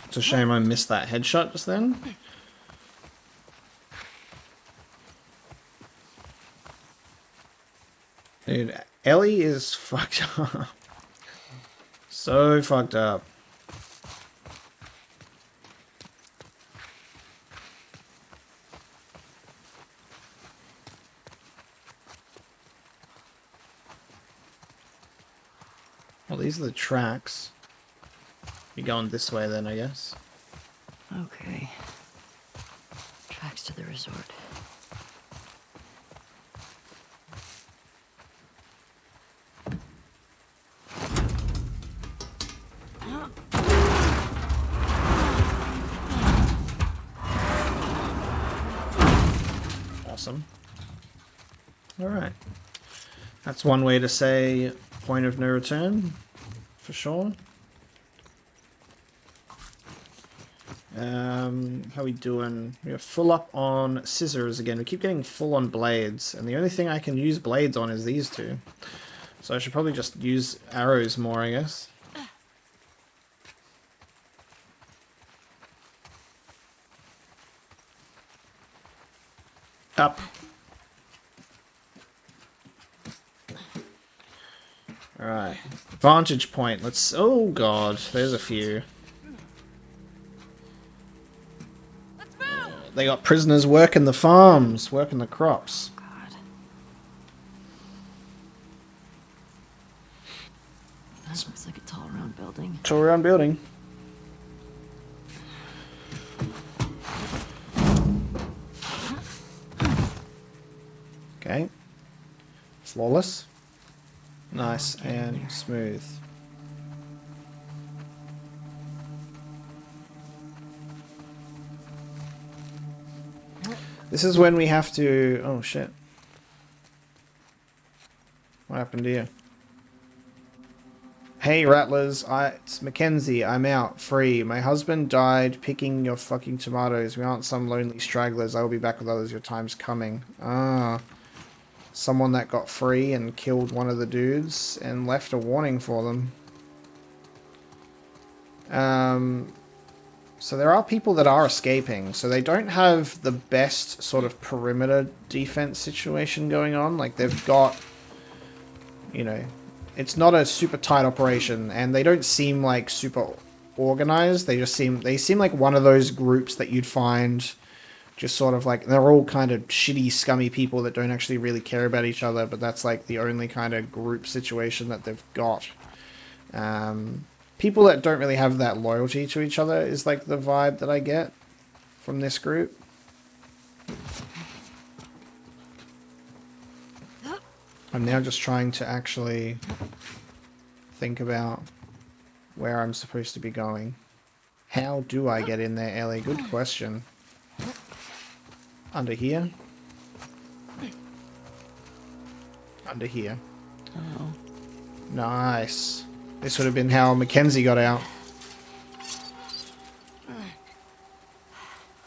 It's a shame I missed that headshot just then. Dude, Ellie is fucked up. So fucked up. Well, these are the tracks. You're going this way then, I guess. Okay. Tracks to the resort. Awesome. Alright. That's one way to say point of no return, for sure. How we doing? We're full up on scissors again. We keep getting full on blades, and the only thing I can use blades on is these two. So I should probably just use arrows more, I guess. Up. Alright. Vantage point. Let's... Oh god, there's a few. They got prisoners working the farms, working the crops. God. That looks like a tall round building. Tall round building. Okay. Flawless. Nice and smooth. This is when we have to... Oh, shit. What happened here? Hey, Rattlers. It's Mackenzie. I'm out. Free. My husband died picking your fucking tomatoes. We aren't some lonely stragglers. I will be back with others. Your time's coming. Ah. Someone that got free and killed one of the dudes and left a warning for them. So there are people that are escaping. So they don't have the best sort of perimeter defense situation going on. Like they've got, you know, it's not a super tight operation, and they don't seem like super organized. They seem like one of those groups that you'd find just sort of like, they're all kind of shitty, scummy people that don't actually really care about each other, but that's like the only kind of group situation that they've got. People that don't really have that loyalty to each other is like the vibe that I get from this group. I'm now just trying to actually think about where I'm supposed to be going. How do I get in there, Ellie? Good question. Under here? Under here. Oh. Nice. This would have been how Mackenzie got out.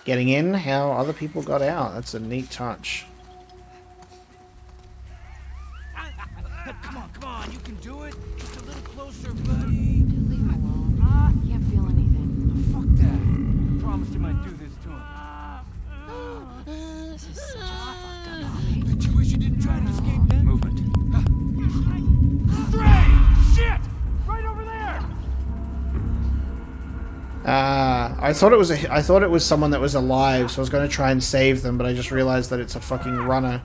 Getting in, how other people got out. That's a neat touch. Come on, you can do it. Just a little closer, buddy. Dude, leave him alone. He can't feel anything. Fuck that. I promised you might do this to him. This is such a fucked up hobby. Bet you wish you didn't try to escape then. Movement. Stray! Shit! Right over there! I thought it was someone that was alive, so I was going to try and save them, but I just realized that it's a fucking runner.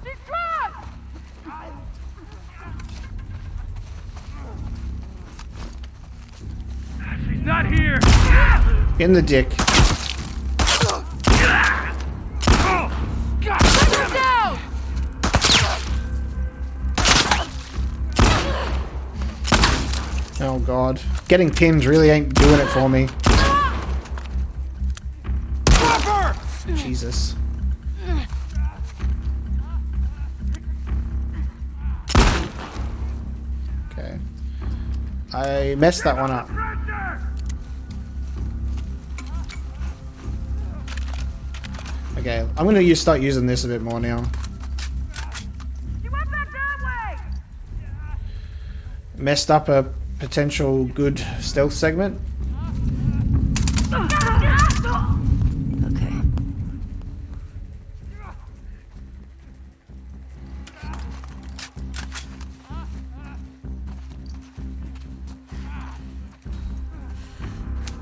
She's not here! In the dick. Oh god. Getting pinned really ain't doing it for me. Jesus. Okay. I messed that one up. Okay, I'm gonna start using this a bit more now. Messed up a potential good stealth segment. Okay.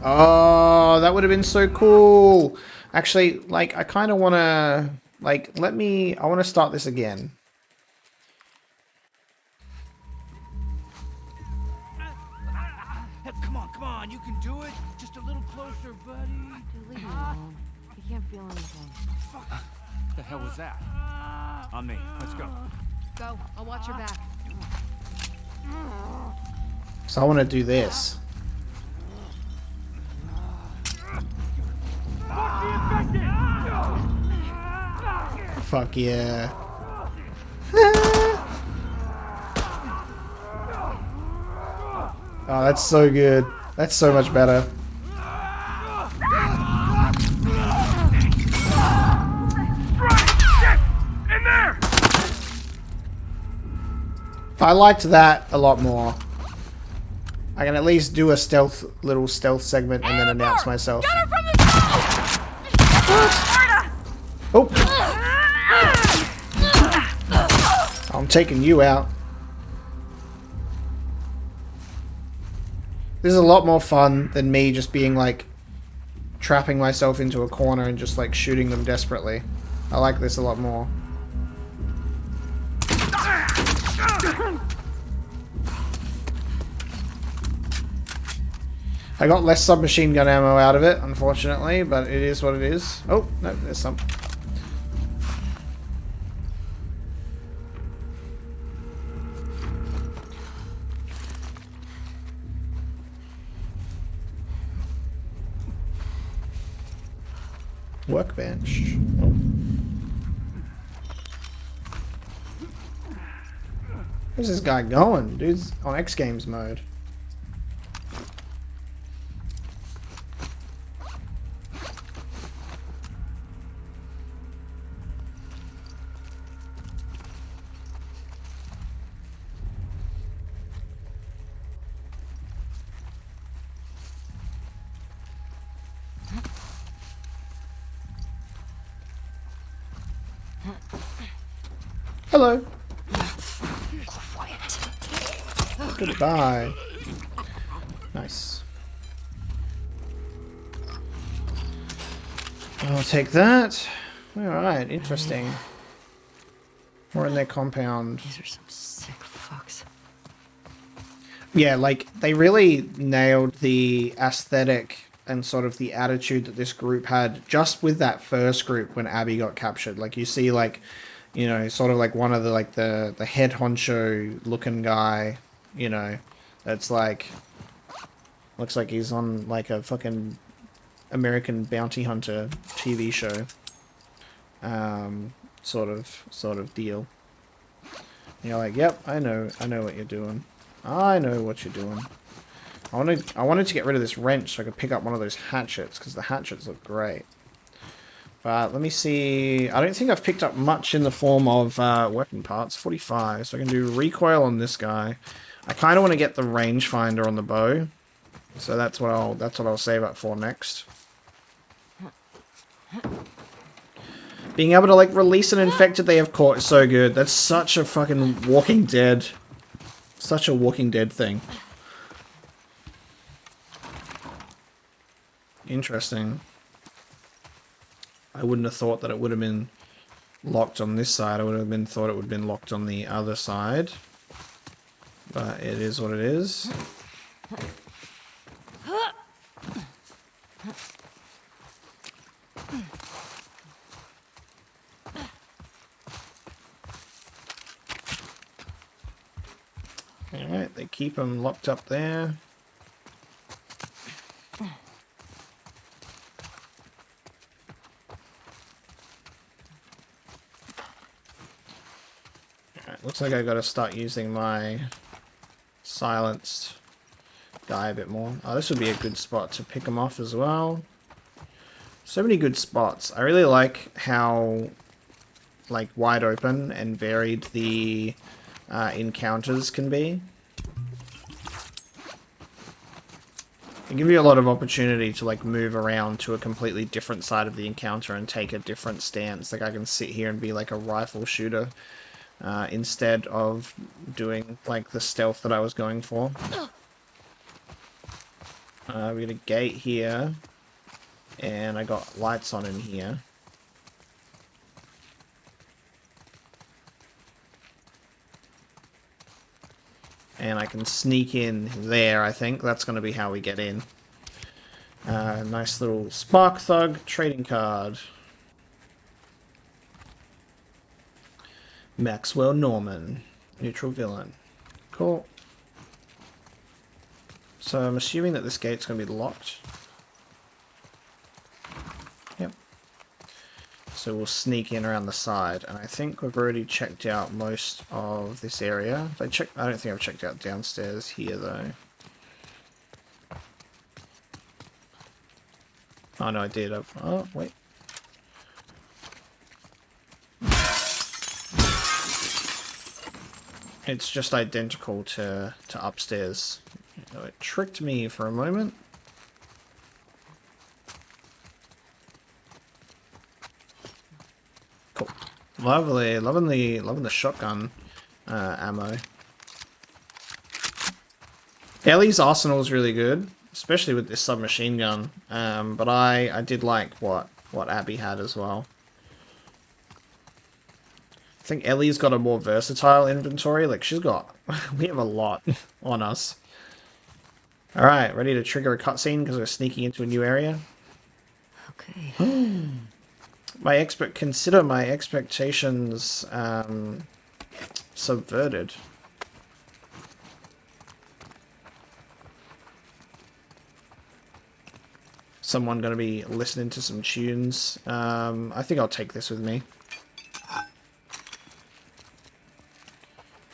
Oh, that would have been so cool. Actually, like, I kind of want to, like, I want to start this again. Come on, you can do it. Just a little closer, buddy. Dude, leave him alone. He can't feel anything. Fuck. What the hell was that? On me. Let's go. Go. I'll watch your back. So I want to do this. Fuck yeah. Oh, that's so good. That's so much better. I liked that a lot more. I can at least do a little stealth segment and then announce myself. Oh! I'm taking you out. This is a lot more fun than me just being like trapping myself into a corner and just like shooting them desperately. I like this a lot more. I got less submachine gun ammo out of it, unfortunately, but it is what it is. Oh, no, there's some. Workbench. Oh. Where's this guy going? Dude's on X Games mode. Hello. Goodbye. Nice. I'll take that. Alright, interesting. We're in their compound. These are some sick fucks. Yeah, like, they really nailed the aesthetic and sort of the attitude that this group had just with that first group when Abby got captured. Like, you see, like, you know, sort of like one of the, like, the head honcho looking guy, you know, that's like, looks like he's on, like, a fucking American Bounty Hunter TV show. Sort of deal. And you're like, yep, I know what you're doing. I know what you're doing. I wanted to get rid of this wrench so I could pick up one of those hatchets, because the hatchets look great. But let me see. I don't think I've picked up much in the form of weapon parts. 45, so I can do recoil on this guy. I kind of want to get the rangefinder on the bow, so that's what I'll save up for next. Being able to like release an infected they have caught is so good. That's such a fucking Walking Dead, such a Walking Dead thing. Interesting. I wouldn't have thought that it would have been locked on this side. I would have thought it would have been locked on the other side. But it is what it is. Alright, they keep them locked up there. Looks like I gotta start using my silenced guy a bit more. Oh, this would be a good spot to pick them off as well. So many good spots. I really like how like wide open and varied the encounters can be. They give you a lot of opportunity to like move around to a completely different side of the encounter and take a different stance. Like I can sit here and be like a rifle shooter. Instead of doing like the stealth that I was going for. We got a gate here, and I got lights on in here. And I can sneak in there, I think. That's going to be how we get in. Nice little Spark Thug trading card. Maxwell Norman. Neutral villain. Cool. So I'm assuming that this gate's going to be locked. Yep. So we'll sneak in around the side. And I think we've already checked out most of this area. I don't think I've checked out downstairs here though. Oh no, I did. Oh, wait. It's just identical to upstairs. It tricked me for a moment. Cool. Lovely. Loving the shotgun ammo. Ellie's arsenal is really good, especially with this submachine gun. But I did like what Abby had as well. I think Ellie's got a more versatile inventory. Like, she's got... we have a lot on us. Alright, ready to trigger a cutscene because we're sneaking into a new area? Okay. Consider my expectations subverted. Someone gonna be listening to some tunes. I think I'll take this with me.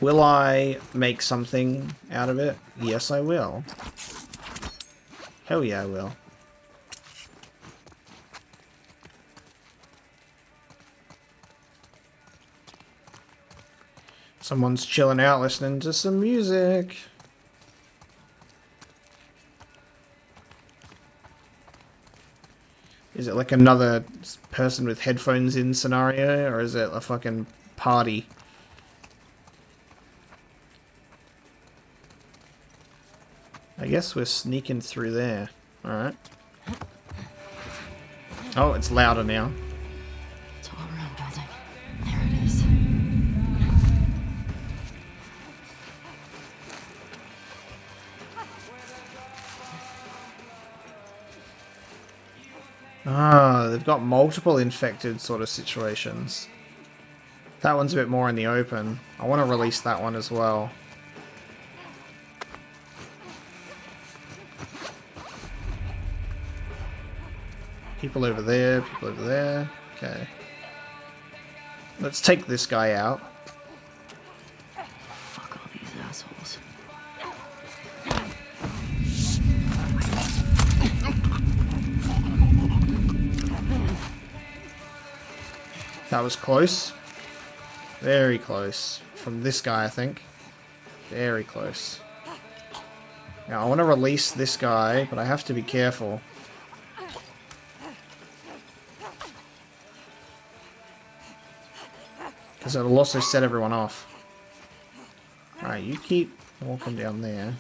Will I make something out of it? Yes, I will. Hell yeah, I will. Someone's chilling out listening to some music. Is it like another person with headphones in scenario, or is it a fucking party? I guess we're sneaking through there. Alright. Oh, it's louder now. Tall round building. There it is. Ah, they've got multiple infected sort of situations. That one's a bit more in the open. I want to release that one as well. People over there, people over there. Okay. Let's take this guy out. Fuck all these assholes. That was close. Very close. From this guy, I think. Very close. Now, I want to release this guy, but I have to be careful. Because it'll also set everyone off. Alright, you keep walking down there.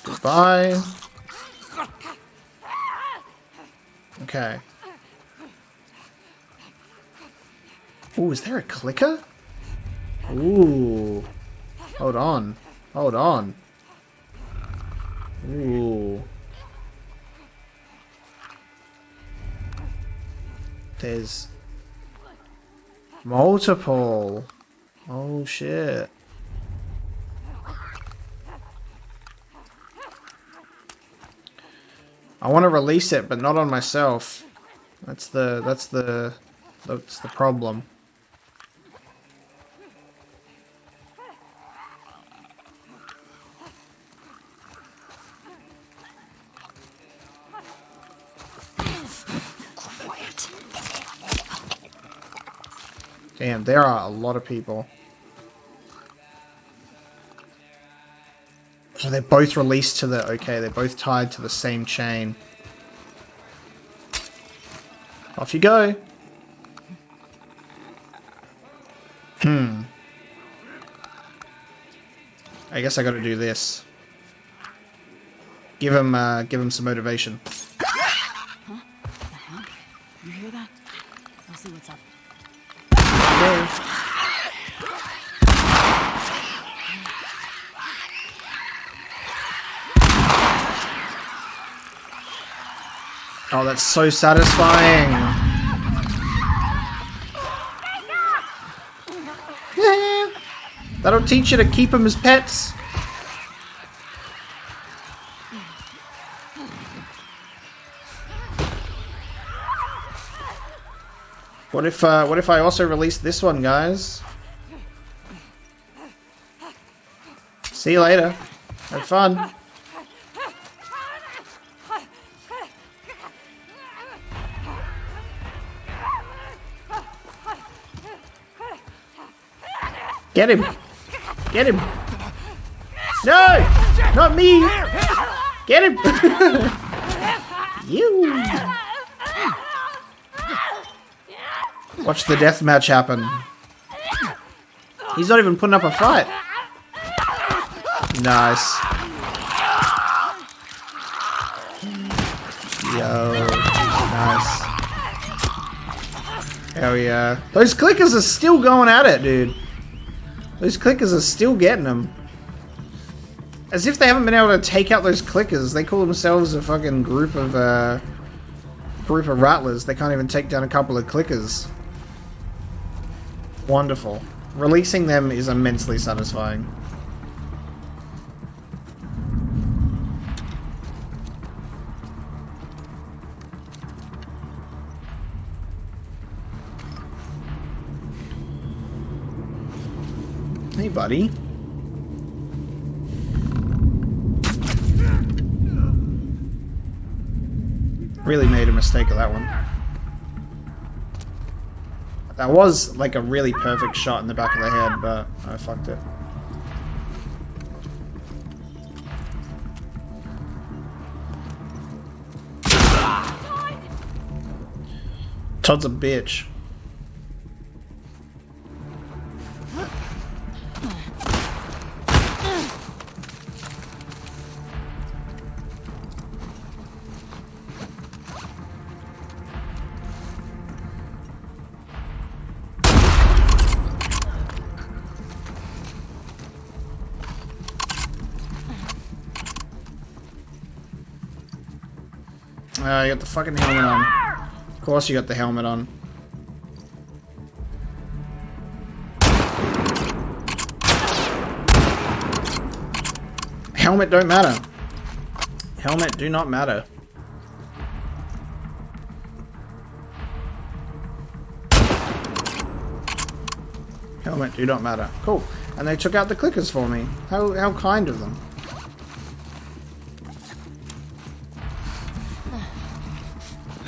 Goodbye. Okay. Ooh, is there a clicker? Ooh. Hold on. Hold on. Ooh. There's multiple. Oh shit. I want to release it, but not on myself. That's the problem. Damn, there are a lot of people. So they're both released to the... Okay, they're both tied to the same chain. Off you go. I guess I gotta do this. Give him some motivation. Huh? The hell? You hear that? I'll see what's up. Okay. Oh, that's so satisfying. That'll teach you to keep them as pets. What if I also release this one, guys? See you later. Have fun. Get him! Get him! No! Not me! Get him! You! Watch the death match happen. He's not even putting up a fight. Nice. Yo. Nice. Hell yeah. Those clickers are still going at it, dude. Those clickers are still getting them. As if they haven't been able to take out those clickers. They call themselves a fucking group of rattlers. They can't even take down a couple of clickers. Wonderful. Releasing them is immensely satisfying. Hey, buddy. Really made a mistake of that one. That was like a really perfect shot in the back of the head, but I fucked it. Todd's a bitch. You got the fucking helmet on. Of course you got the helmet on. Helmet don't matter. Helmet do not matter. Helmet do not matter. Cool. And they took out the clickers for me. How kind of them.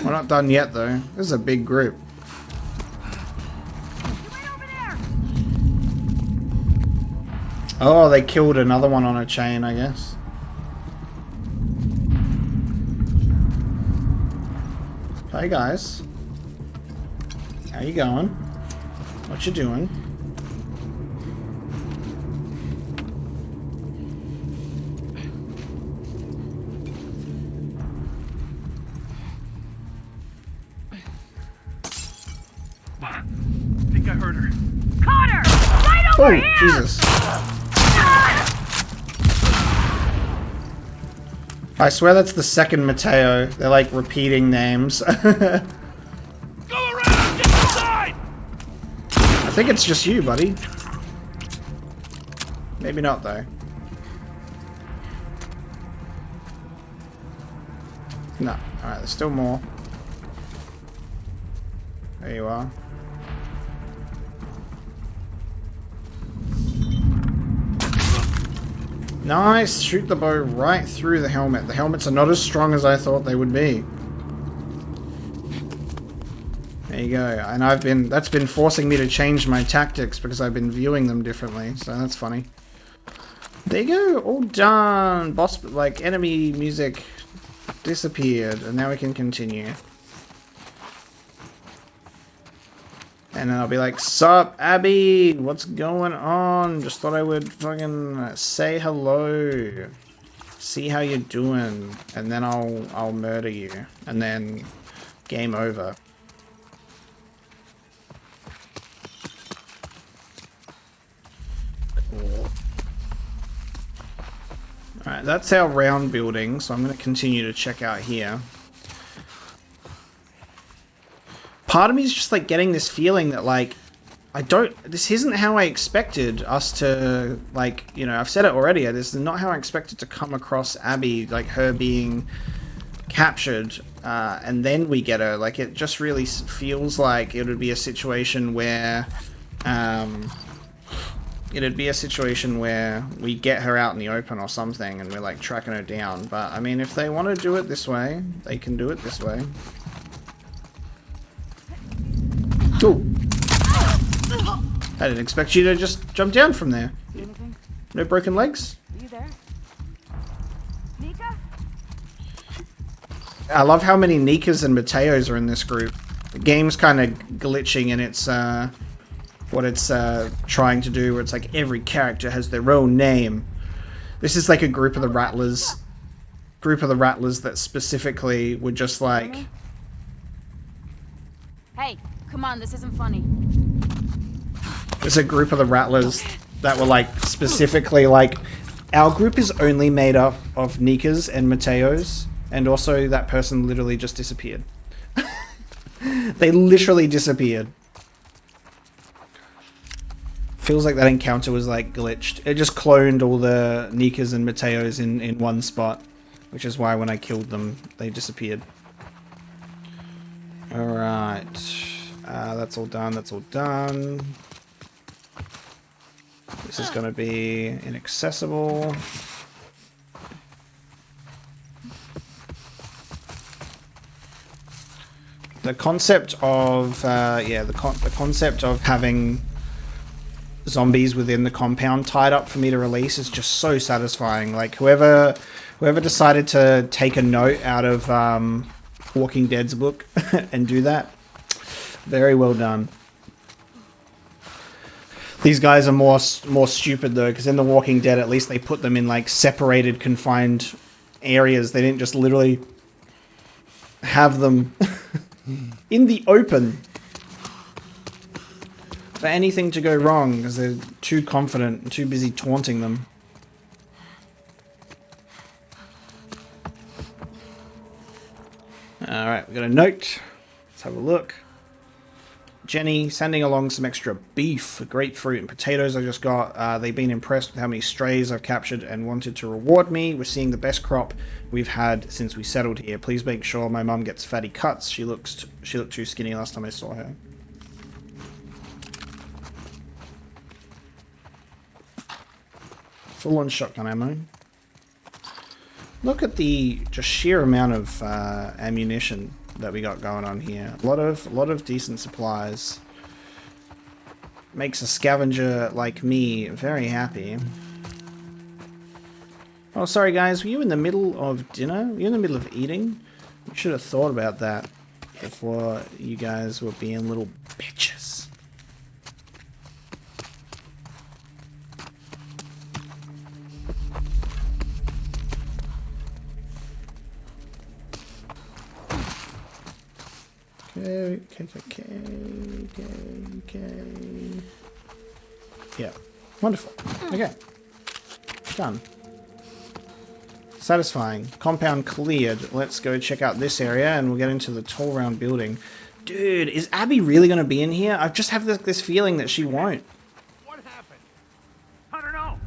We're not done yet, though. This is a big group. Oh, they killed another one on a chain, I guess. Hey, guys. How you going? What you doing? I think I heard her. Connor! Right over here! Jesus. I swear that's the second Mateo. They're like repeating names. Go around! Get inside! I think it's just you, buddy. Maybe not, though. No. Alright, there's still more. There you are. Nice! Shoot the bow right through the helmet. The helmets are not as strong as I thought they would be. There you go. And that's been forcing me to change my tactics because I've been viewing them differently, so that's funny. There you go, all done. Boss, like, enemy music disappeared, and now we can continue. And then I'll be like, "Sup, Abby? What's going on? Just thought I would fucking say hello. See how you're doing." And then I'll murder you. And then game over. Cool. Alright, that's our round building, so I'm going to continue to check out here. Part of me is just like getting this feeling that like, this isn't how I expected us to, like, you know, I've said it already, this is not how I expected to come across Abby, like her being captured, and then we get her. Like, it just really feels like it would be a situation where, we get her out in the open or something and we're like tracking her down. But I mean, if they want to do it this way, they can do it this way. Ooh. I didn't expect you to just jump down from there. See anything? No broken legs? Are you there? Nika? I love how many Nikas and Mateos are in this group. The game's kind of glitching in its, what it's trying to do, where it's like every character has their own name. This is like a group of the Rattlers. That specifically were just like... Hey, come on, this isn't funny. There's a group of the Rattlers that were like specifically like... Our group is only made up of Nikas and Mateos, and also that person literally just disappeared. They literally disappeared. Feels like that encounter was like glitched. It just cloned all the Nikas and Mateos in one spot, which is why when I killed them, they disappeared. Alright. That's all done, that's all done. This is going to be inaccessible. The concept of, the concept of having zombies within the compound tied up for me to release is just so satisfying. Like, whoever decided to take a note out of Walking Dead's book and do that, very well done. These guys are more stupid though, because in The Walking Dead, at least they put them in like separated, confined areas. They didn't just literally have them in the open for anything to go wrong, because they're too confident and too busy taunting them. Alright, we got a note. Let's have a look. Jenny, sending along some extra beef, grapefruit, and potatoes I just got. They've been impressed with how many strays I've captured and wanted to reward me. We're seeing the best crop we've had since we settled here. Please make sure my mum gets fatty cuts. She looked too skinny last time I saw her. Full-on shotgun ammo. Look at the just sheer amount of ammunition that we got going on here. A lot of decent supplies. Makes a scavenger like me very happy. Oh, sorry guys, were you in the middle of dinner? Were you in the middle of eating? You should have thought about that before you guys were being little bitches. Okay. Yeah. Wonderful. Okay. Done. Satisfying. Compound cleared. Let's go check out this area and we'll get into the tall round building. Dude, is Abby really going to be in here? I just have this feeling that she won't. What happened? I don't know.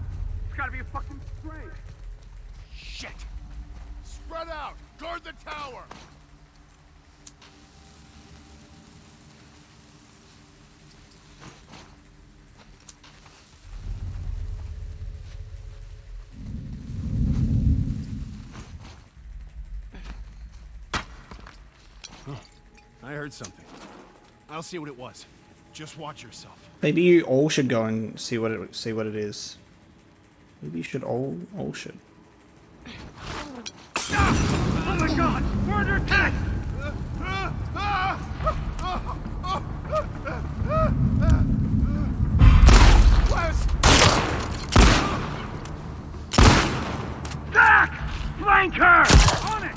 It's gotta be a fucking stray. Shit! Spread out! Guard the tower! I heard something. I'll see what it was. Just watch yourself. Maybe you all should go and see what it is. Maybe you should all should. Oh my god! We're under attack! Back! Flank her! On it!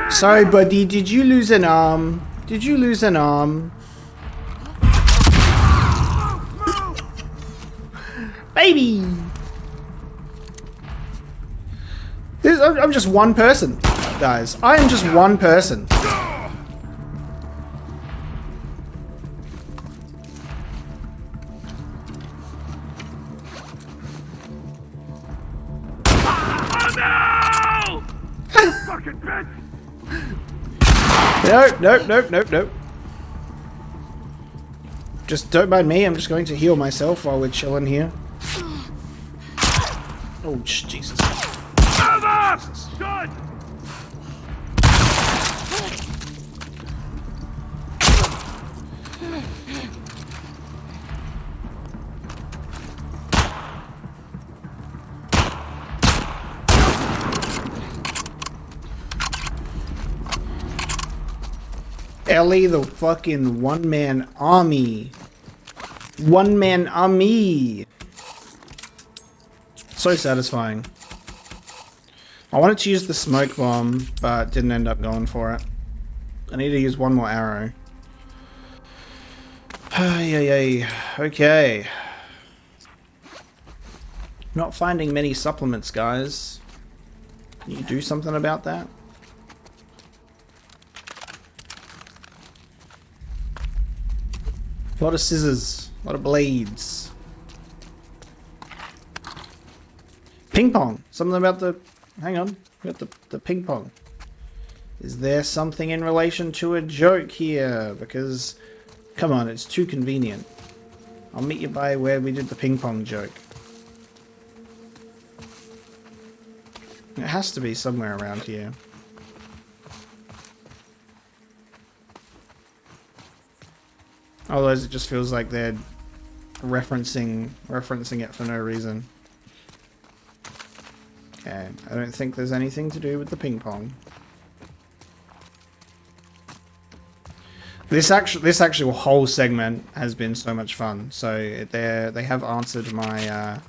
Sorry, buddy. Did you lose an arm? Did you lose an arm? Baby! I'm just one person, guys. I am just one person. Fucking bitch! Nope. Just don't mind me. I'm just going to heal myself while we're chilling here. Oh, Jesus. Move up! Good! Ellie, the fucking one-man army. One-man army. So satisfying. I wanted to use the smoke bomb, but didn't end up going for it. I need to use one more arrow. Okay. Not finding many supplements, guys. Can you do something about that? A lot of scissors, a lot of blades. Ping pong. Something about the... Hang on. About the ping pong. Is there something in relation to a joke here? Because, come on, it's too convenient. I'll meet you by where we did the ping pong joke. It has to be somewhere around here. Otherwise it just feels like they're referencing it for no reason. Okay, I don't think there's anything to do with the ping pong. This actual whole segment has been so much fun. So they have answered my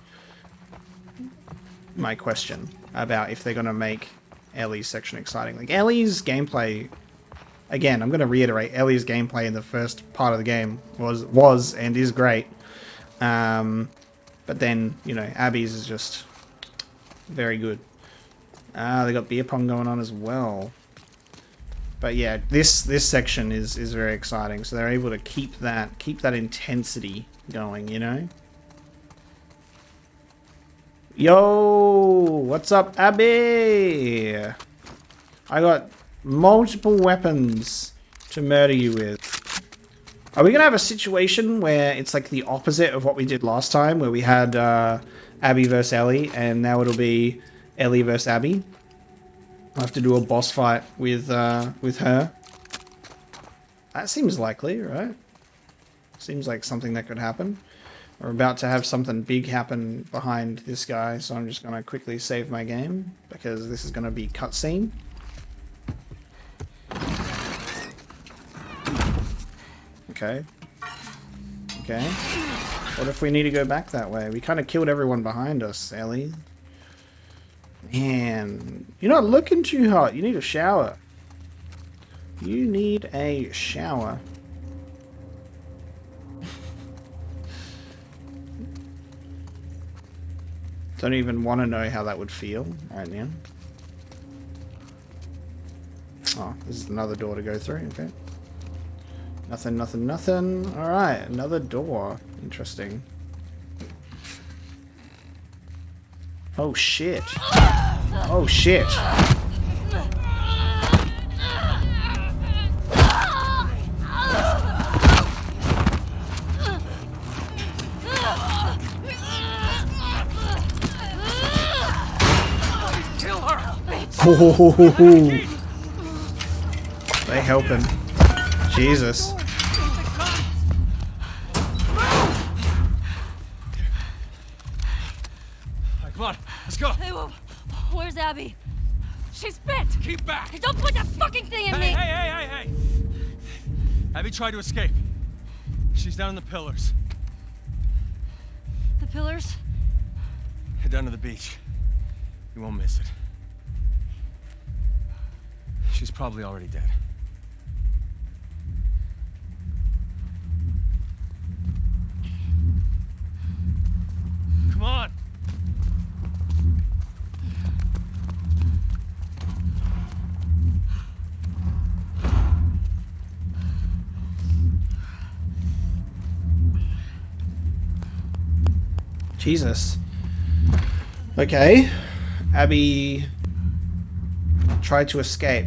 my question about if they're gonna make Ellie's section exciting. Like Ellie's gameplay, again, I'm gonna reiterate, Ellie's gameplay in the first part of the game was and is great. But then, you know, Abby's is just very good. They got beer pong going on as well. But yeah, this section is very exciting. So they're able to keep that intensity going, you know? Yo, what's up, Abby? I got multiple weapons to murder you with. Are we gonna have a situation where it's like the opposite of what we did last time, where we had Abby versus Ellie, and now it'll be Ellie versus Abby? I'll have to do a boss fight with her. That seems likely, right? Seems like something that could happen. We're about to have something big happen behind this guy, so I'm just gonna quickly save my game because this is gonna be cutscene. Okay. What if we need to go back that way? We kind of killed everyone behind us, Ellie. Man, you're not looking too hot. You need a shower. You need a shower. Don't even want to know how that would feel right now. Oh, this is another door to go through. Okay. Nothing. Alright, another door. Interesting. Oh shit. Oh shit. Kill her! They helping. Jesus. Come on, let's go. Hey, where's Abby? She's bit! Keep back! Hey, don't put that fucking thing in me! Hey! Abby tried to escape. She's down in the pillars. The pillars? Head down to the beach. You won't miss it. She's probably already dead. Come on! Jesus. Okay. Abby tried to escape.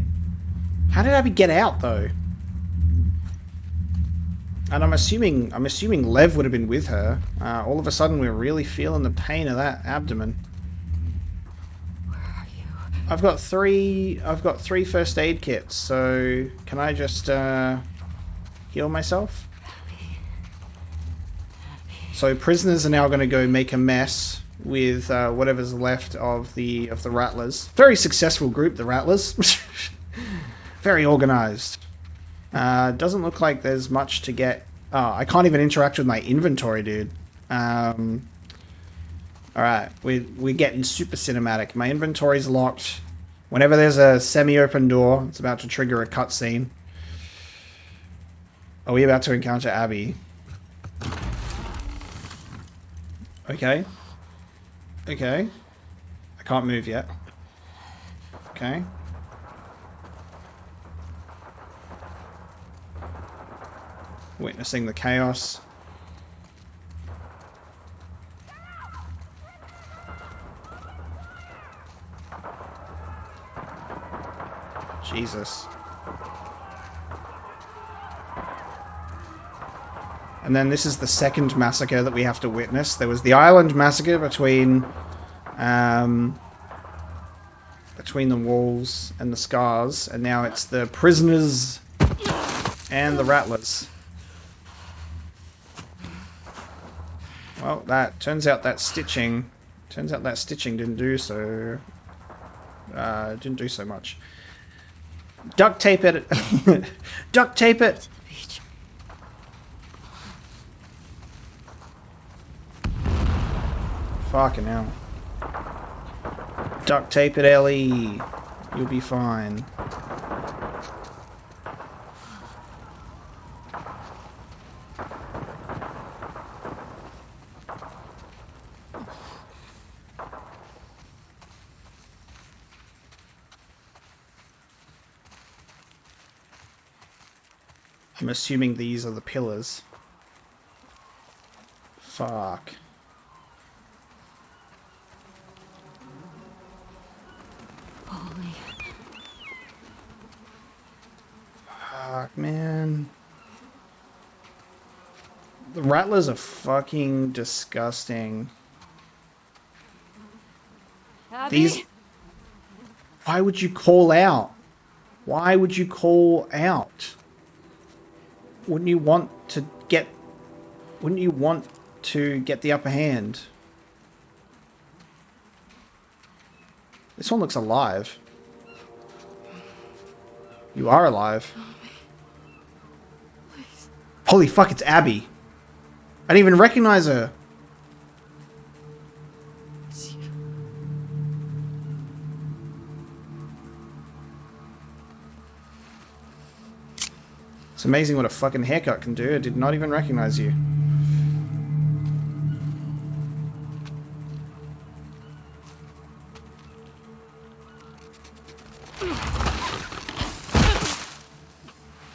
How did Abby get out though? And I'm assuming Lev would have been with her. All of a sudden we're really feeling the pain of that abdomen. Where are you? I've got three first aid kits, so can I just heal myself? So prisoners are now going to go make a mess with whatever's left of the Rattlers. Very successful group, the Rattlers. Very organized. Doesn't look like there's much to get. Oh, I can't even interact with my inventory, dude. Alright, we're getting super cinematic. My inventory's locked. Whenever there's a semi-open door, it's about to trigger a cutscene. Are we about to encounter Abby? Okay. Okay. I can't move yet. Okay. Witnessing the chaos. Jesus. And then this is the second massacre that we have to witness. There was the island massacre between the walls and the scars, and now it's the prisoners and the Rattlers. Well, that turns out that stitching didn't do so much. Duct tape it. Duct tape it. Fucking hell. Duct tape it, Ellie. You'll be fine. I'm assuming these are the pillars. Fuck. Holy. Fuck, man. The Rattlers are fucking disgusting. Abby? Why would you call out? Why would you call out? Wouldn't you want to get the upper hand? This one looks alive. You are alive. Please. Holy fuck, it's Abby. I didn't even recognize her. It's you. It's amazing what a fucking haircut can do. I did not even recognize you.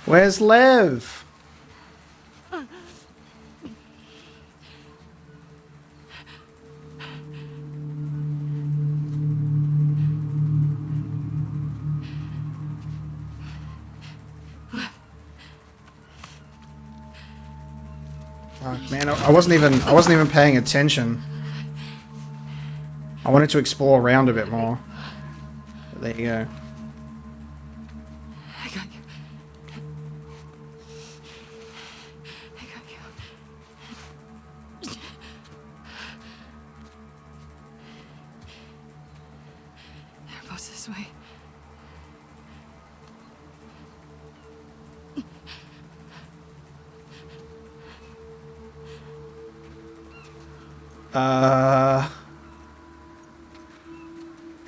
Where's Lev? Fuck, man, I wasn't even paying attention. I wanted to explore around a bit more. But there you go. I got you. I got you. They're both this way.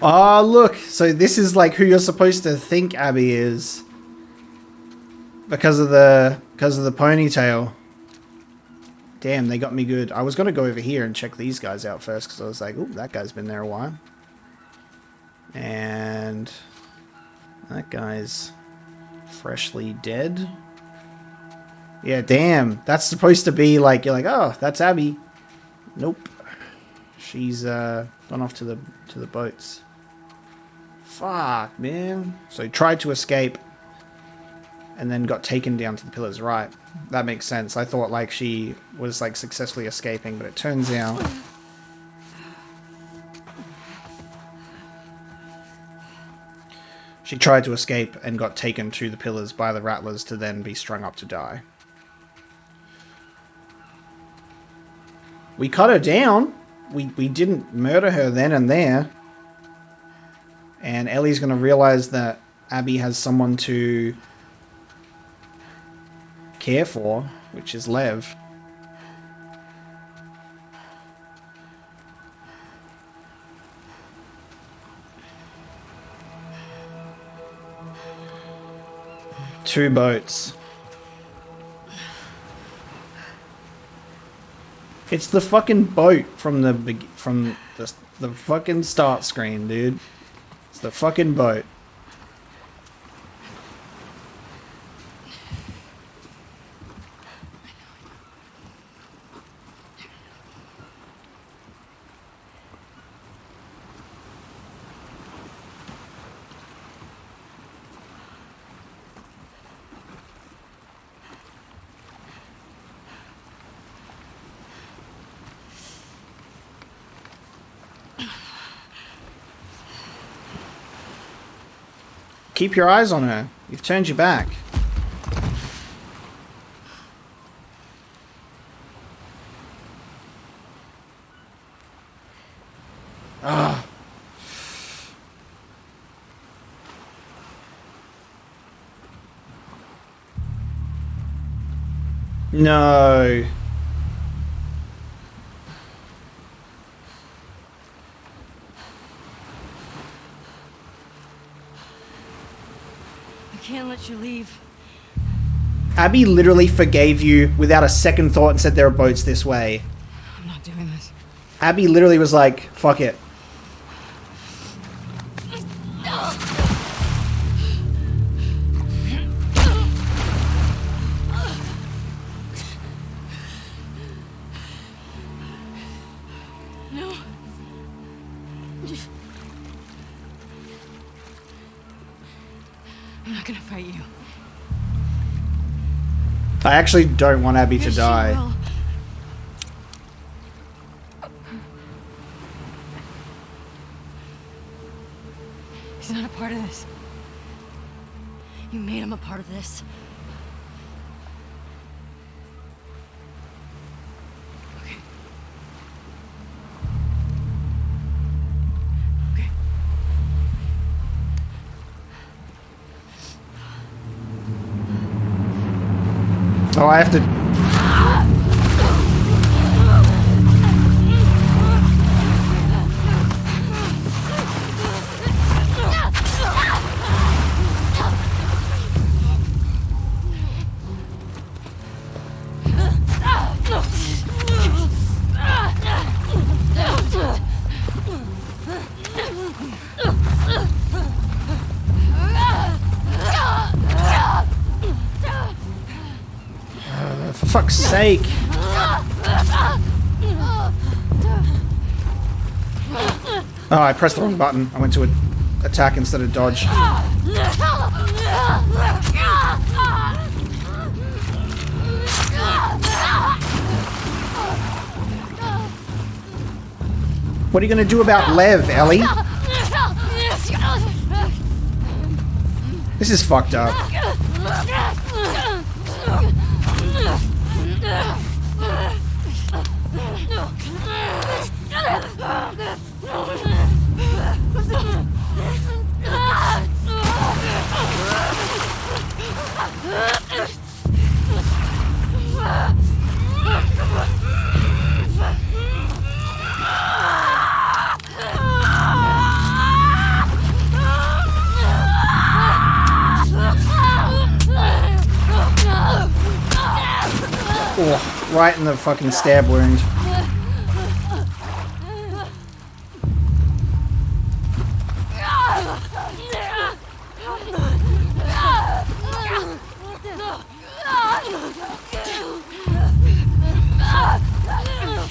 Oh, look. So this is like who you're supposed to think Abby is. Because of the ponytail. Damn, they got me good. I was going to go over here and check these guys out first because I was like, oh, that guy's been there a while. And that guy's freshly dead. Yeah, damn. That's supposed to be like, you're like, oh, that's Abby. Nope. She's gone off to the boats. Fuck, man. So he tried to escape and then got taken down to the pillars. Right. That makes sense. I thought like she was like successfully escaping, but it turns out she tried to escape and got taken to the pillars by the Rattlers to then be strung up to die. We cut her down. We didn't murder her then and there. And Ellie's going to realize that Abby has someone to care for, which is Lev. Two boats. It's the fucking boat from the fucking start screen, dude. It's the fucking boat. Keep your eyes on her. You've turned your back. Ah. No. Can't let you leave. Abby literally forgave you without a second thought and said there are boats this way. I'm not doing this. Abby literally was like, fuck it. No. I'm not gonna fight you. I actually don't want Abby to die. Will. He's not a part of this. You made him a part of this. Okay. Oh, I have to... For fuck's sake. Oh, I pressed the wrong button. I went to attack instead of dodge. What are you going to do about Lev, Ellie? This is fucked up. Oh, right in the fucking stab wound.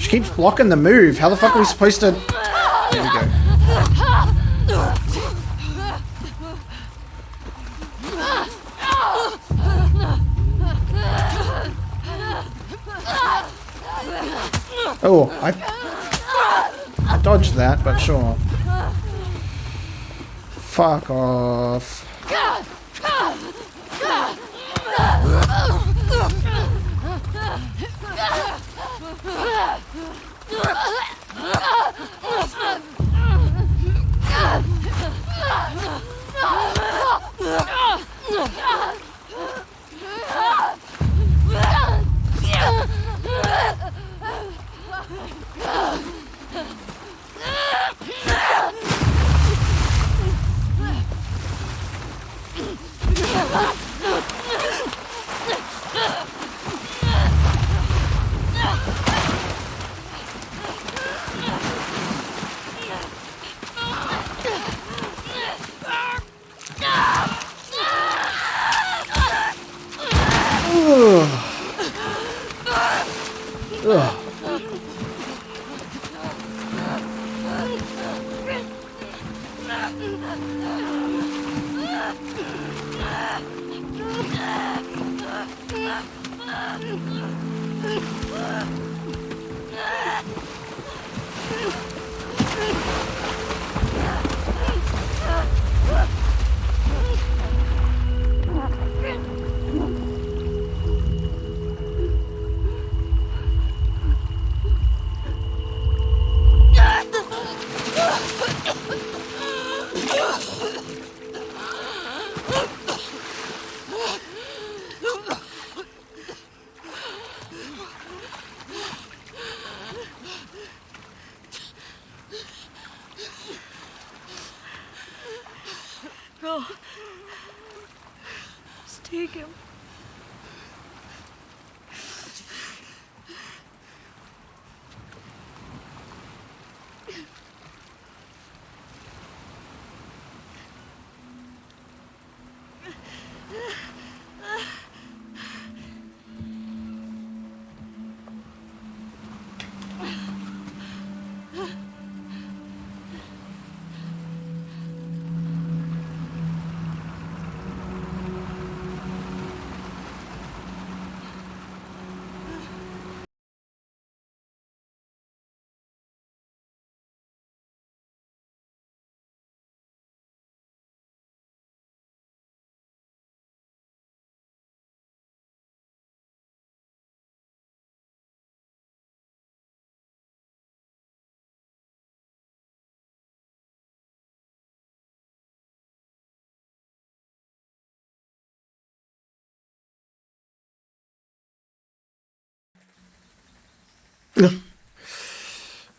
She keeps blocking the move. How the fuck are we supposed to... There we go. Oh, I dodged that, but sure. Fuck off. Ugh. Go. Just take him.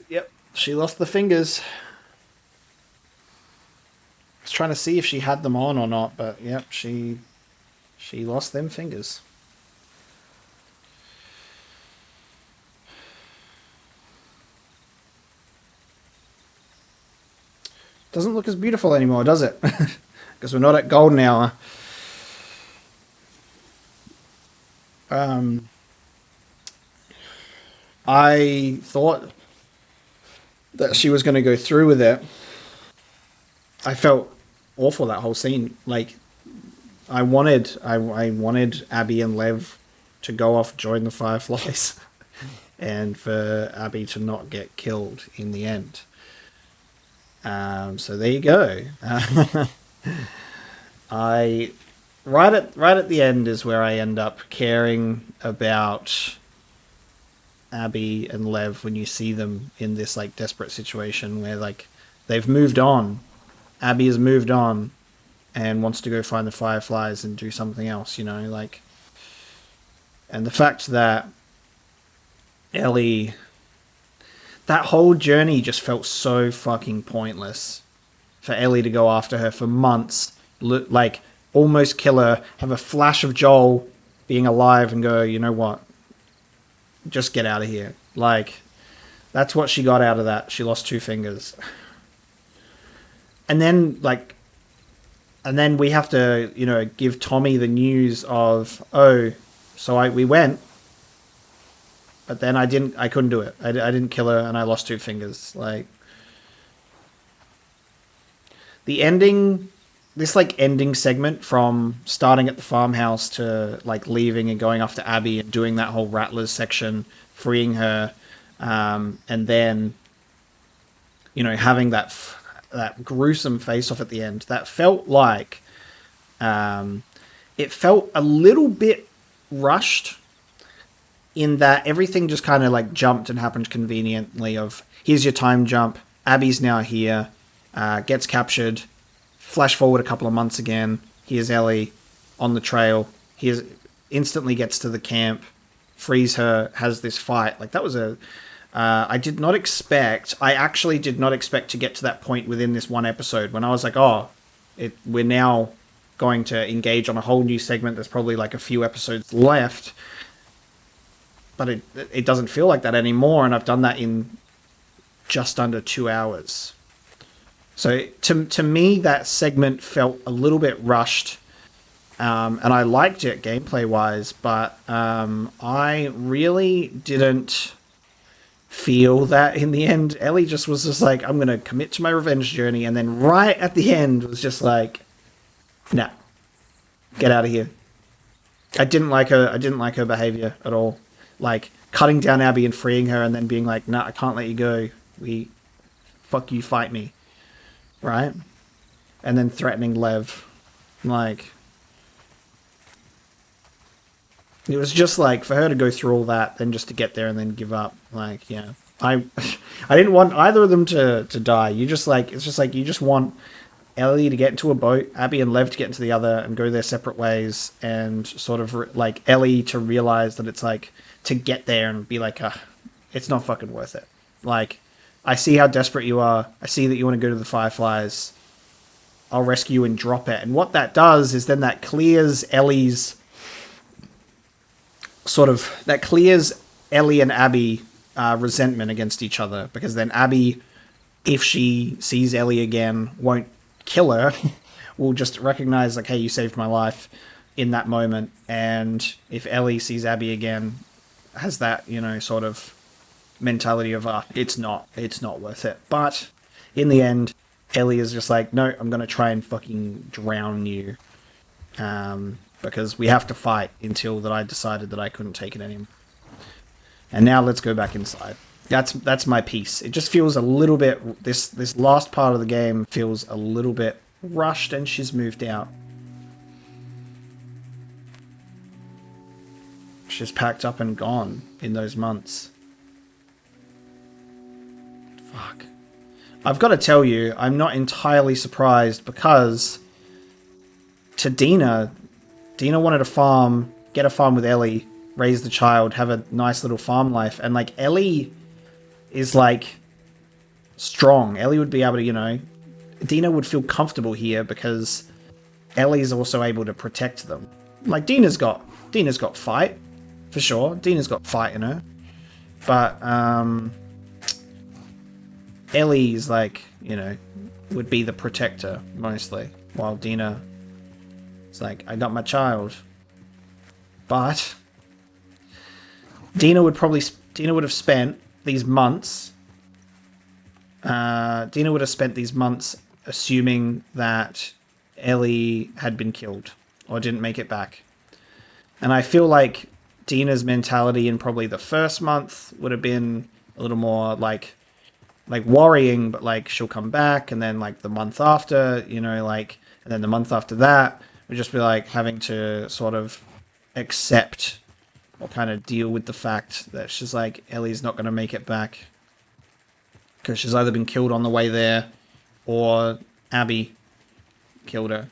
Yep, she lost the fingers. I was trying to see if she had them on or not, but yep, she lost them fingers. Doesn't look as beautiful anymore, does it? Because we're not at golden hour. I thought that she was going to go through with it. I felt awful that whole scene. Like, I wanted Abby and Lev to go off, join the Fireflies, and for Abby to not get killed in the end. So there you go. Right at the end is where I end up caring about Abby and Lev when you see them in this like desperate situation where like they've moved on. Abby has moved on and wants to go find the Fireflies and do something else, you know, like. And the fact that Ellie, that whole journey just felt so fucking pointless for Ellie to go after her for months, like almost kill her, have a flash of Joel being alive and go, you know what, just get out of here. Like, that's what she got out of that. She lost 2 fingers. And then, like, and then we have to, you know, give Tommy the news of, oh, so we went, but then I couldn't do it. I didn't kill her and I lost 2 fingers. Like, the ending, this like ending segment from starting at the farmhouse to like leaving and going after Abby and doing that whole Rattlers section, freeing her, And then, you know, having that gruesome face off at the end, that felt like, it felt a little bit rushed in that everything just kind of like jumped and happened conveniently of, here's your time jump, Abby's now here, gets captured, flash forward a couple of months again, here's Ellie on the trail, he instantly gets to the camp, frees her, has this fight. Like, that was I actually did not expect to get to that point within this one episode when I was like, oh, we're now going to engage on a whole new segment. There's probably like a few episodes left, but it doesn't feel like that anymore. And I've done that in just under 2 hours. So to me, that segment felt a little bit rushed. And I liked it gameplay wise, but I really didn't feel that in the end. Ellie just was just like, I'm going to commit to my revenge journey. And then right at the end was just like, nah, get out of here. I didn't like her behavior at all. Like cutting down Abby and freeing her and then being like, nah, I can't let you go. Fuck you, fight me. Right? And then threatening Lev. Like, it was just like, for her to go through all that, then just to get there and then give up. Like, yeah. I didn't want either of them to die. It's just like, you just want Ellie to get into a boat, Abby and Lev to get into the other and go their separate ways, and sort of like Ellie to realize that it's like, to get there and be like, it's not fucking worth it. Like, I see how desperate you are. I see that you want to go to the Fireflies. I'll rescue you and drop it. And what that does is then that clears Ellie's that clears Ellie and Abby resentment against each other, because then Abby, if she sees Ellie again, won't kill her, will just recognize like, hey, you saved my life in that moment. And if Ellie sees Abby again, has that, you know, sort of mentality of it's not worth it. But in the end, Ellie is just like, no, I'm gonna try and fucking drown you. Because we have to fight until that I decided that I couldn't take it anymore. And now let's go back inside. That's my piece. It just feels a little bit, this last part of the game feels a little bit rushed, and she's moved out. She's packed up and gone in those months. Fuck. I've got to tell you, I'm not entirely surprised, because to Dina wanted a farm, get a farm with Ellie, raise the child, have a nice little farm life. And like, Ellie is like strong. Ellie would be able to, you know, Dina would feel comfortable here because Ellie's also able to protect them. Like, Dina's got fight, for sure. Dina's got fight in her. But Ellie's like, you know, would be the protector mostly, while Dina, it's like, I got my child. But Dina would have spent these months. Dina would have spent these months assuming that Ellie had been killed or didn't make it back. And I feel like Dina's mentality in probably the first month would have been a little more like worrying, but like, she'll come back. And then like the month after, you know, like, and then the month after that would just be like having to sort of accept or kind of deal with the fact that she's like, Ellie's not going to make it back because she's either been killed on the way there or Abby killed her.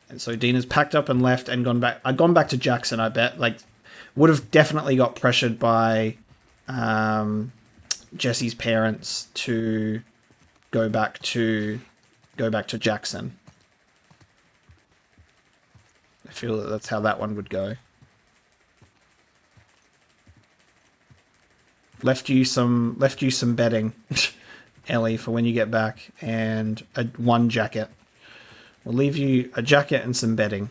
And so Dina's packed up and left and gone back. I'd gone back to Jackson, I bet. Like, would have definitely got pressured by Jesse's parents to go back to Jackson. I feel that that's how that one would go. Left you some bedding, Ellie, for when you get back, and one jacket. We'll leave you a jacket and some bedding.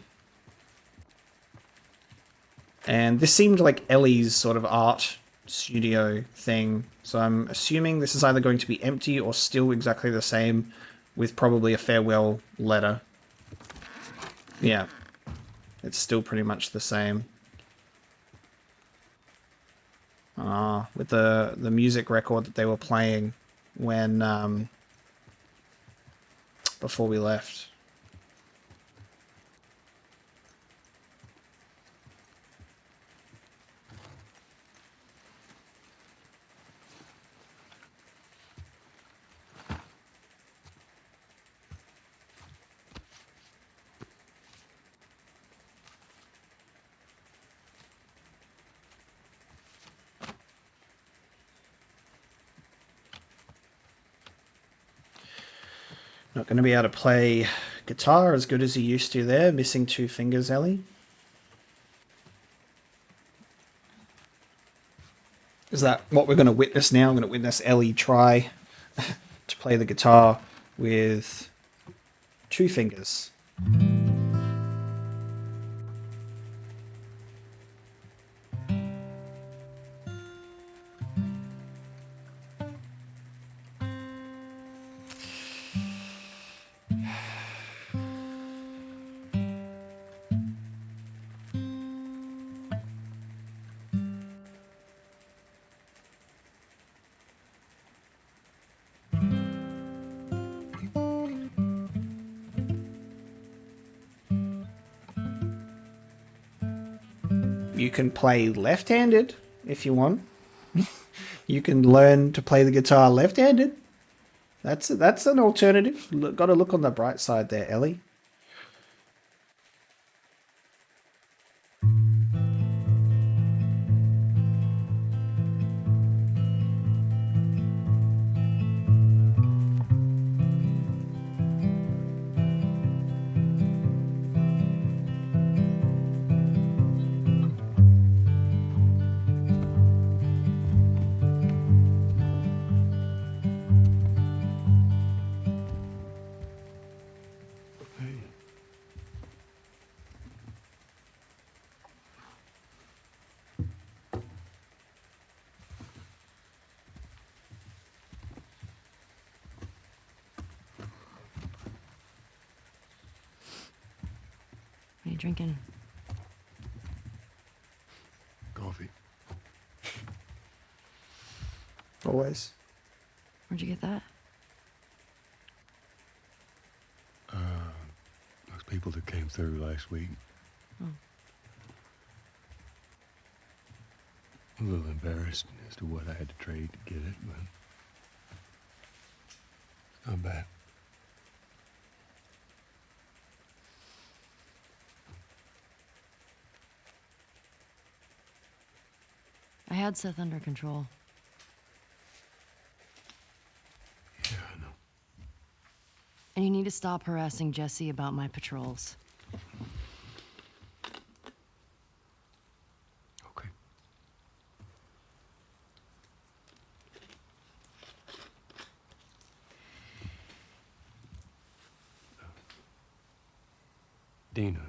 And this seemed like Ellie's sort of art studio thing, so I'm assuming this is either going to be empty or still exactly the same, with probably a farewell letter. Yeah. It's still pretty much the same. with the music record that they were playing when before we left. Not going to be able to play guitar as good as he used to there. Missing 2 fingers, Ellie. Is that what we're going to witness now? I'm going to witness Ellie try to play the guitar with 2 fingers. You can play left-handed if you want. You can learn to play the guitar left-handed. That's an alternative. Got to look on the bright side there, Ellie. What are you drinking? Coffee. Always. Where'd you get that? Those people that came through last week. Oh. A little embarrassed as to what I had to trade to get it, but it's not bad. I had Seth under control. Yeah, I know. And you need to stop harassing Jesse about my patrols. Okay. Dina. Is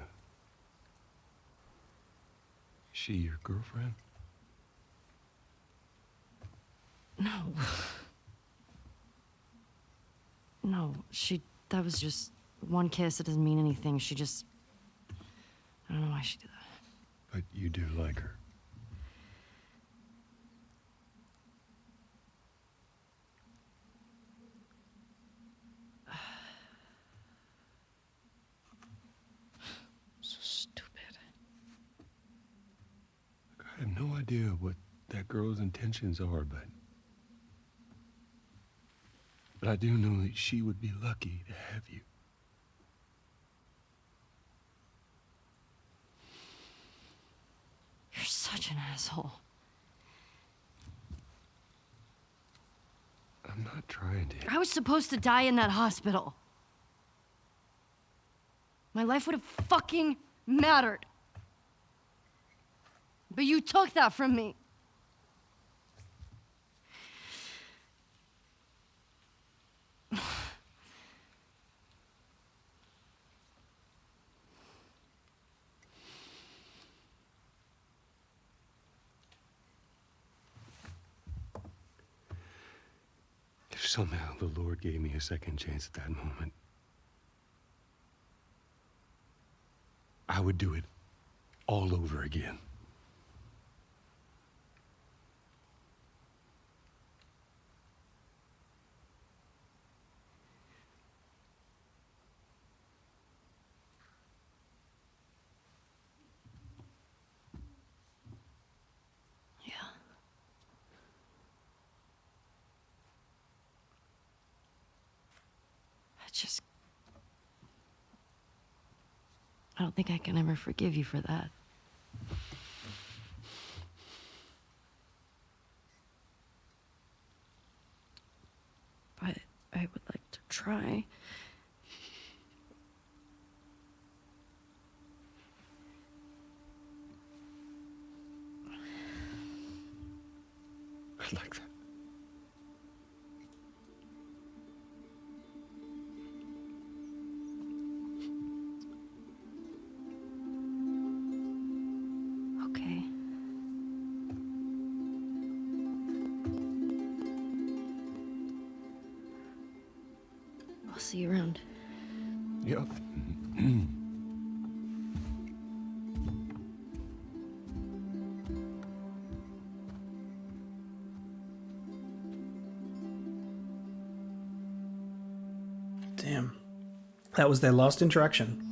she your girlfriend? No. No, that was just one kiss. It doesn't mean anything. I don't know why she did that. But you do like her. So stupid. I have no idea what that girl's intentions are, but I do know that she would be lucky to have you. You're such an asshole. I'm not trying to. I was supposed to die in that hospital. My life would have fucking mattered. But you took that from me. If somehow the Lord gave me a second chance at that moment, I would do it all over again. I don't think I can ever forgive you for that. But I would like to try. I like that. Okay. I'll see you around. Yep. Damn. That was their last interaction.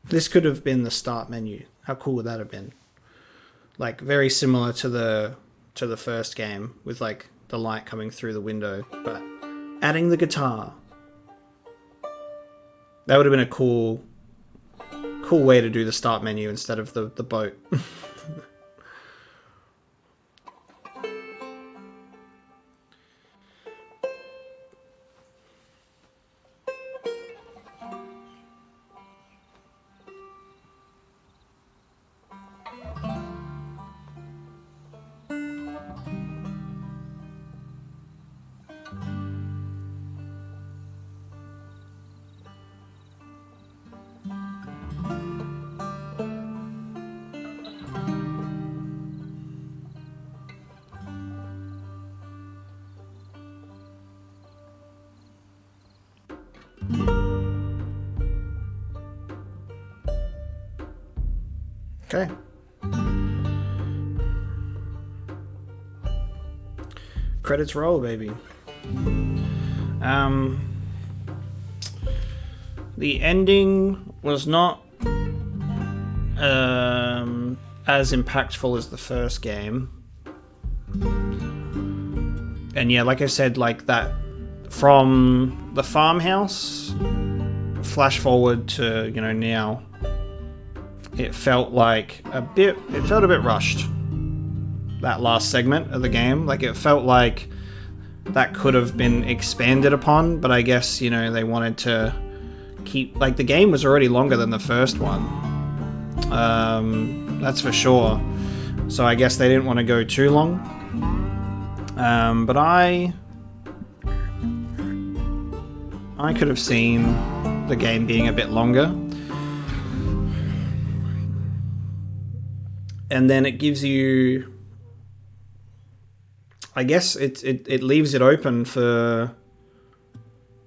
This could have been the start menu. How cool would that have been? Like very similar to the first game with like the light coming through the window, but adding the guitar. That would have been a cool way to do the start menu instead of the boat. Okay. Credits roll, baby. The ending was not as impactful as the first game. And yeah, like I said, like that from the farmhouse flash forward to, you know, now, it felt a bit rushed. That last segment of the game, like it felt like that could have been expanded upon, but I guess, you know, they wanted to keep, like, the game was already longer than the first one. That's for sure. So I guess they didn't want to go too long. But I could have seen the game being a bit longer. And then it gives you, I guess it leaves it open for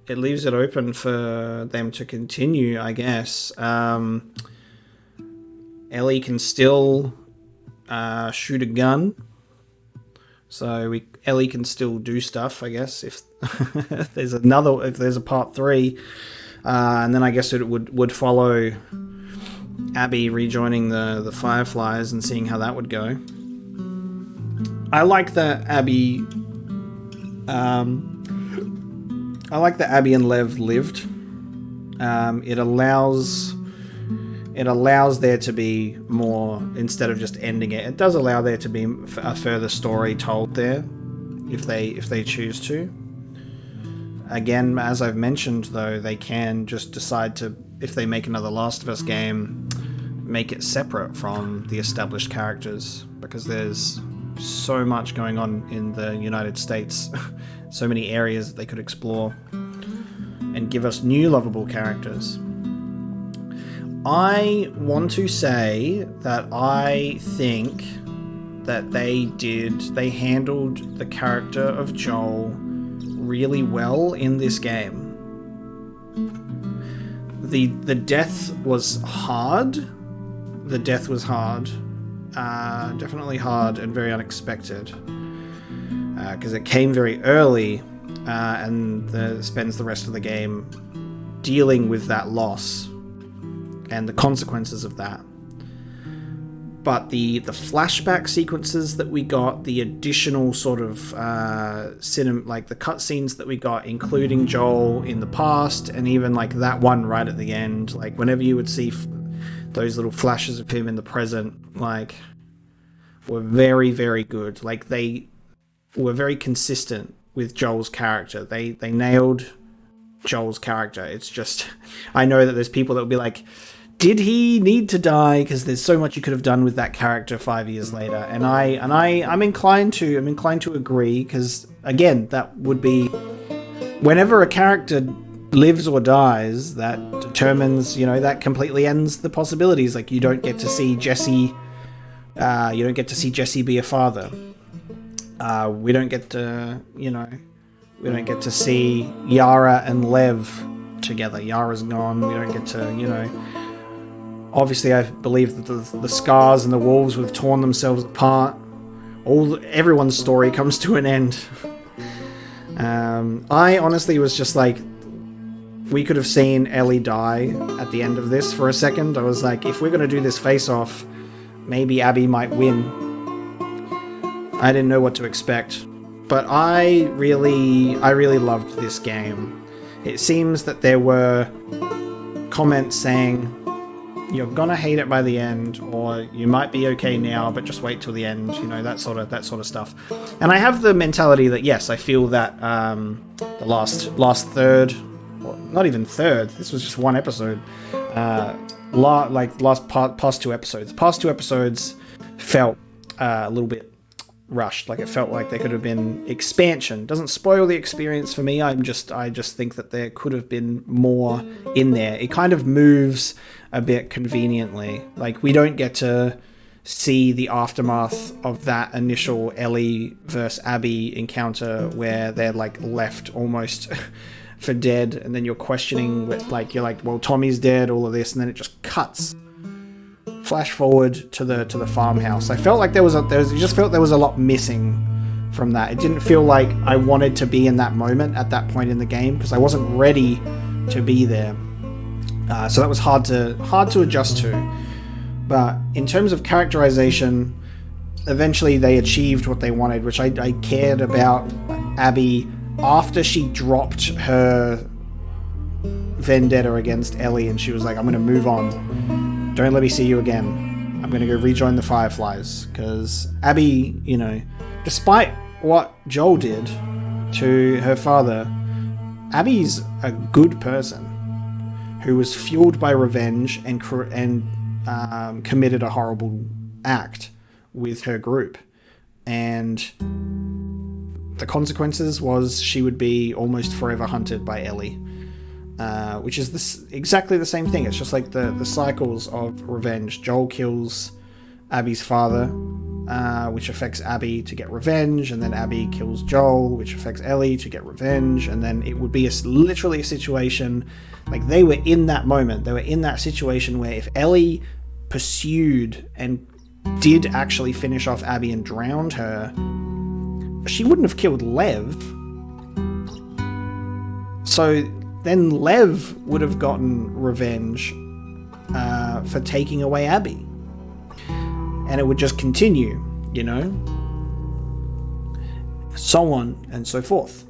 them to continue, I guess. Ellie can still shoot a gun, so Ellie can still do stuff, I guess, if there's a part 3, and then I guess it would follow Abby rejoining the Fireflies and seeing how that would go. I like that Abby and Lev lived. It allows there to be more, instead of just ending it. It does allow there to be a further story told there, if they choose to. Again, as I've mentioned, though, they can just decide to, if they make another Last of Us game, make it separate from the established characters, because there's so much going on in the United States, so many areas that they could explore and give us new lovable characters. I want to say that I think that they handled the character of Joel really well in this game. The death was hard, the death was hard. Definitely hard and very unexpected. Because it came very early, and spends the rest of the game dealing with that loss and the consequences of that. But the flashback sequences that we got, the additional sort of like the cutscenes that we got, including Joel in the past, and even like that one right at the end, like whenever you would see those little flashes of him in the present, like, were very, very good. Like, they were very consistent with Joel's character. They nailed Joel's character. It's just, I know that there's people that will be like, did he need to die? Because there's so much you could have done with that character 5 years later. And I'm inclined to agree, because again, that would be, whenever a character lives or dies, that determines, you know, that completely ends the possibilities. Like, you don't get to see Jesse, be a father. We don't get to see Yara and Lev together. Yara's gone. We don't get to, obviously I believe that the scars and the wolves would have torn themselves apart. Everyone's story comes to an end. I honestly was just like, we could have seen Ellie die at the end of this for a second. I was like, if we're going to do this face-off, maybe Abby might win. I didn't know what to expect. But I really loved this game. It seems that there were comments saying, you're gonna hate it by the end, or you might be okay now, but just wait till the end, that sort of stuff. And I have the mentality that, yes, I feel that the last third, well, not even third, this was just one episode, past two episodes felt a little bit rushed. Like, it felt like there could have been expansion. Doesn't spoil the experience for me. I just think that there could have been more in there. It kind of moves a bit conveniently. Like, we don't get to see the aftermath of that initial Ellie versus Abby encounter where they're like left almost for dead, and then you're questioning, you're like, well, Tommy's dead, all of this, and then it just cuts. Flash forward to the farmhouse. I felt like there was a lot missing from that. It didn't feel like I wanted to be in that moment at that point in the game, because I wasn't ready to be there. So that was hard to adjust to. But in terms of characterization, eventually they achieved what they wanted, which I cared about Abby after she dropped her vendetta against Ellie, and she was like, I'm going to move on. Don't let me see you again. I'm going to go rejoin the Fireflies. Because Abby, despite what Joel did to her father, Abby's a good person who was fueled by revenge and committed a horrible act with her group. And the consequences was she would be almost forever hunted by Ellie. Which is exactly the same thing. It's just like the cycles of revenge. Joel kills Abby's father, which affects Abby to get revenge, and then Abby kills Joel, which affects Ellie to get revenge, and then it would be literally a situation, like they were in that moment, they were in that situation where if Ellie pursued and did actually finish off Abby and drowned her, she wouldn't have killed Lev. So then Lev would have gotten revenge for taking away Abby. And it would just continue, so on and so forth.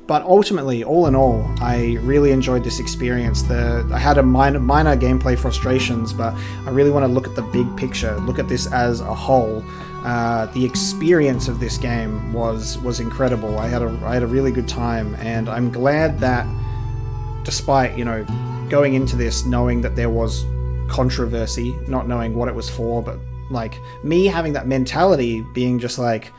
But ultimately, all in all, I really enjoyed this experience. I had a minor gameplay frustrations, but I really want to look at the big picture, look at this as a whole. The experience of this game was incredible. I had a really good time, and I'm glad that despite, going into this knowing that there was controversy, not knowing what it was for, but like me having that mentality being just like,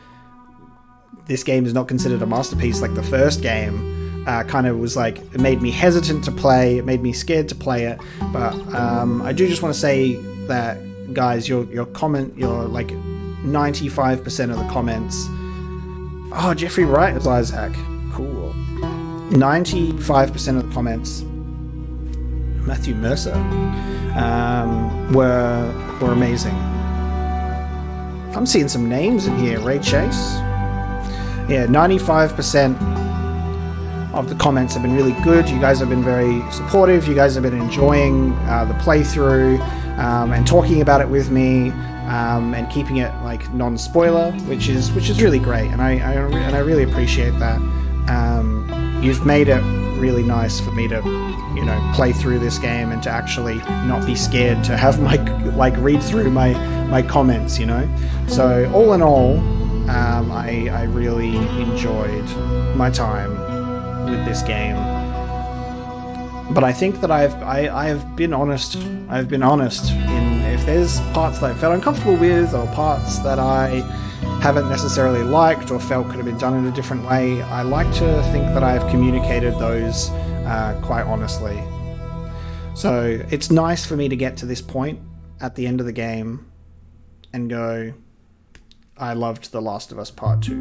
this game is not considered a masterpiece like the first game, kind of was like, it made me hesitant to play, it made me scared to play it. But I do just want to say that, guys, your like 95% of the comments, oh, Jeffrey Wright is Isaac, cool. 95% of the comments Matthew Mercer were amazing. I'm seeing some names in here. Ray Chase. Yeah, 95% of the comments have been really good. You guys have been very supportive. You guys have been enjoying the playthrough and talking about it with me and keeping it like non-spoiler, which is really great. And I really appreciate that. You've made it really nice for me to, you know, play through this game and to actually not be scared to have my read through my comments, you know. So all in all, I really enjoyed my time with this game. But I think that I have been honest. I've been honest in if there's parts that I felt uncomfortable with, or parts that I haven't necessarily liked or felt could have been done in a different way. I like to think that I've communicated those quite honestly. So it's nice for me to get to this point at the end of the game and go, I loved The Last of Us Part 2.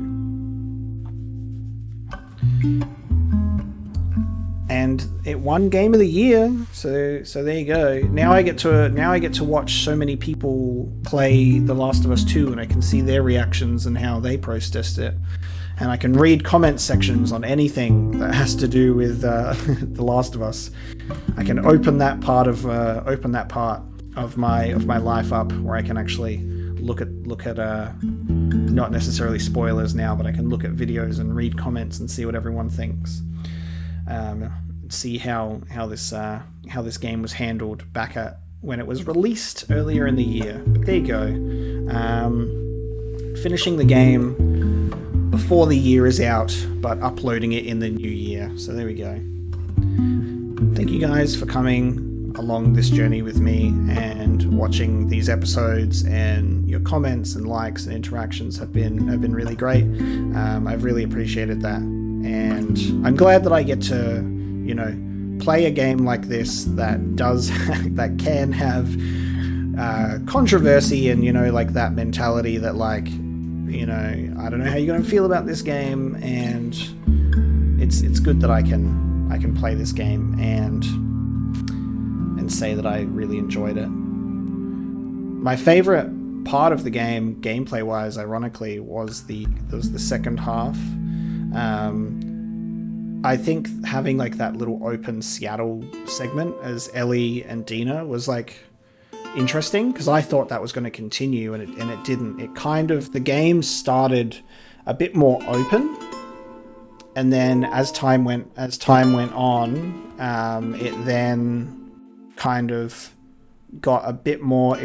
And it won Game of the Year, so there you go. Now I get to watch so many people play The Last of Us 2, and I can see their reactions and how they processed it. And I can read comment sections on anything that has to do with The Last of Us. I can open that part of my life up where I can actually look at not necessarily spoilers now, but I can look at videos and read comments and see what everyone thinks. See how this game was handled back at when it was released earlier in the year. But there you go. Finishing the game before the year is out, but uploading it in the new year. So there we go. Thank you guys for coming along this journey with me and watching these episodes, and your comments and likes and interactions have been really great. I've really appreciated that, and I'm glad that I get to, you know, play a game like this that does that can have controversy and, you know, like that mentality that, like, you know, I don't know how you're going to feel about this game, and it's good that I can play this game and say that I really enjoyed it. My favorite part of the game, gameplay wise, ironically, was the second half. I think having like that little open Seattle segment as Ellie and Dina was like interesting, because I thought that was going to continue, and it didn't. It kind of, the game started a bit more open, and then as time went on, it then kind of got a bit more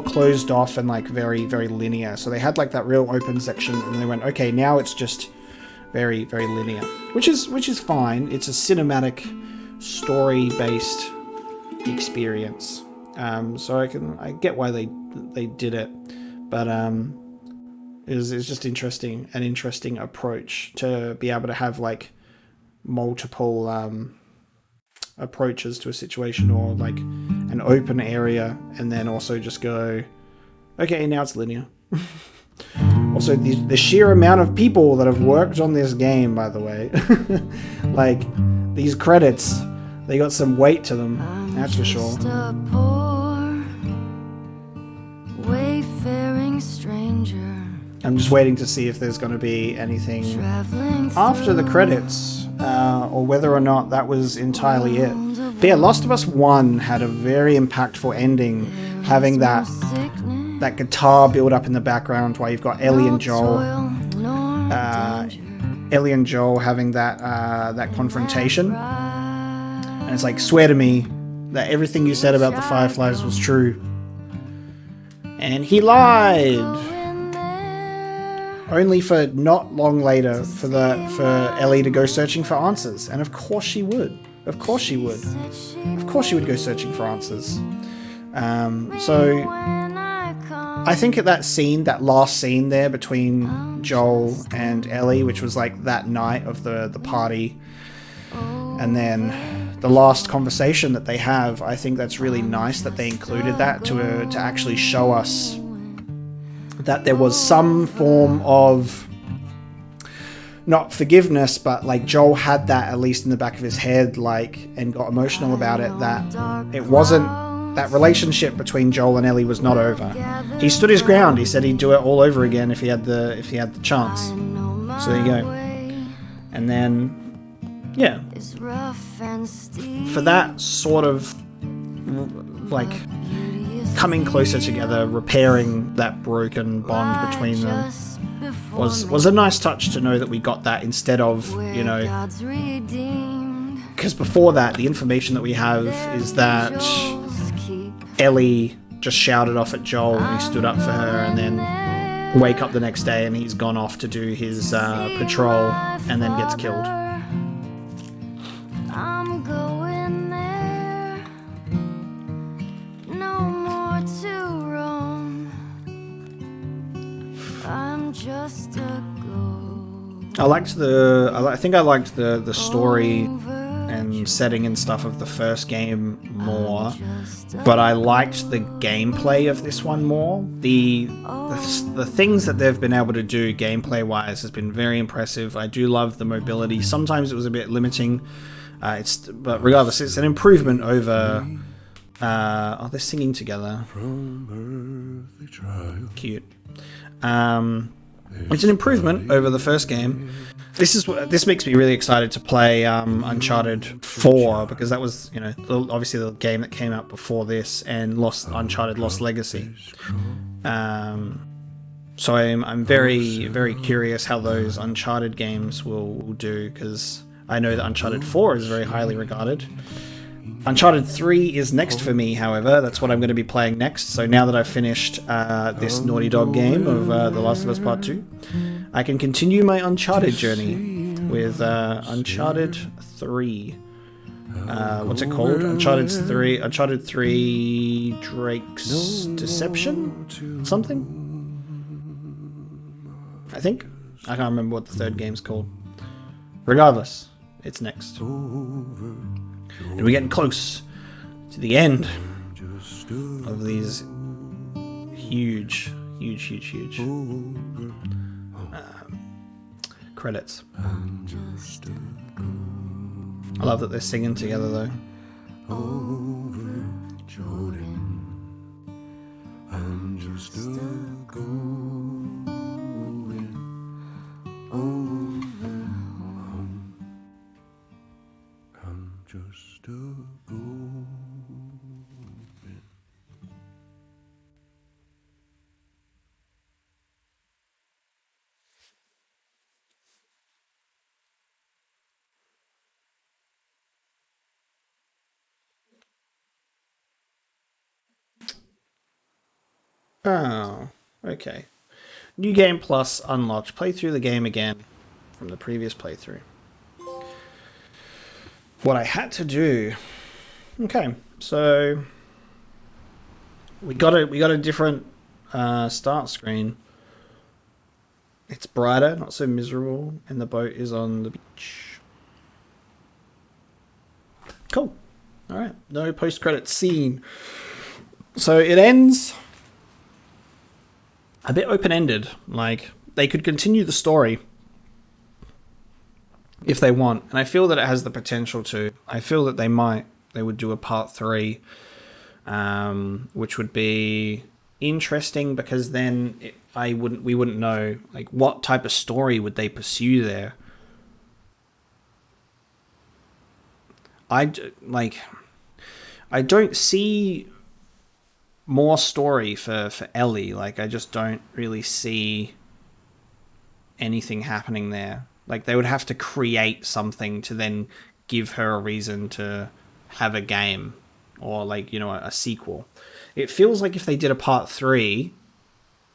closed off and like very, very linear. So they had like that real open section, and they went, okay, now it's just very, very linear, which is fine. It's a cinematic, story-based experience. So I get why they did it, but it's just interesting, an interesting approach to be able to have like multiple approaches to a situation, or like an open area, and then also just go, okay, now it's linear. Also, the sheer amount of people that have worked on this game, by the way, like these credits, they got some weight to them, that's for sure. A poor, wayfaring stranger. I'm just waiting to see if there's going to be anything after the credits, or whether or not that was entirely it. But yeah, Last of Us 1 had a very impactful ending, having that guitar build up in the background while you've got Ellie and Joel. Ellie and Joel having that confrontation. And it's like, swear to me that everything you said about the Fireflies was true. And he lied! Only for not long later for Ellie to go searching for answers. And of course she would. Of course she would. Of course she would go searching for answers. So I think at that scene, that last scene there between Joel and Ellie, which was like that night of the party, and then the last conversation that they have, I think that's really nice that they included that to actually show us that there was some form of not forgiveness, but like Joel had that at least in the back of his head, like, and got emotional about it, that it wasn't, that relationship between Joel and Ellie was not over. He stood his ground. He said he'd do it all over again if he had the chance. So there you go. And then, yeah, for that sort of like coming closer together, repairing that broken bond between them was a nice touch to know that we got that instead of, you know, because before that, the information that we have is that Ellie just shouted off at Joel and he stood up for her, and then wake up the next day and he's gone off to do his patrol and then gets killed. I'm going there. No more to roam. I'm just a ghost. I think I liked the story and setting and stuff of the first game more, but I liked the gameplay of this one more. The things that they've been able to do gameplay wise has been very impressive. I do love the mobility. Sometimes it was a bit limiting, but regardless, it's an improvement over. Oh, they're singing together. Cute. It's an improvement over the first game. This makes me really excited to play Uncharted 4, because that was, you know, obviously the game that came out before this, and Uncharted Lost Legacy. So I'm very, very curious how those Uncharted games will do, because I know that Uncharted 4 is very highly regarded. Uncharted 3 is next for me, however. That's what I'm going to be playing next. So now that I've finished this Naughty Dog game of The Last of Us Part 2, I can continue my Uncharted journey with Uncharted 3. What's it called? Uncharted 3 Drake's Deception? Something? I think? I can't remember what the third game's called. Regardless, it's next. And we're getting close to the end of these huge credits. I love that they're singing together though. I'm just Oh, okay. New game plus unlocked. Play through the game again from the previous playthrough. What I had to do. Okay, so we got a different start screen. It's brighter, not so miserable, and the boat is on the beach. Cool. All right, no post-credit scene. So it ends a bit open-ended. Like, they could continue the story if they want, and I feel that it has the potential to. I feel that they would do a part 3, which would be interesting, because then we wouldn't know, like, what type of story would they pursue there. I don't see more story for Ellie. Like, I just don't really see anything happening there. Like, they would have to create something to then give her a reason to have a game, or, like, you know, a sequel. It feels like if they did a part 3,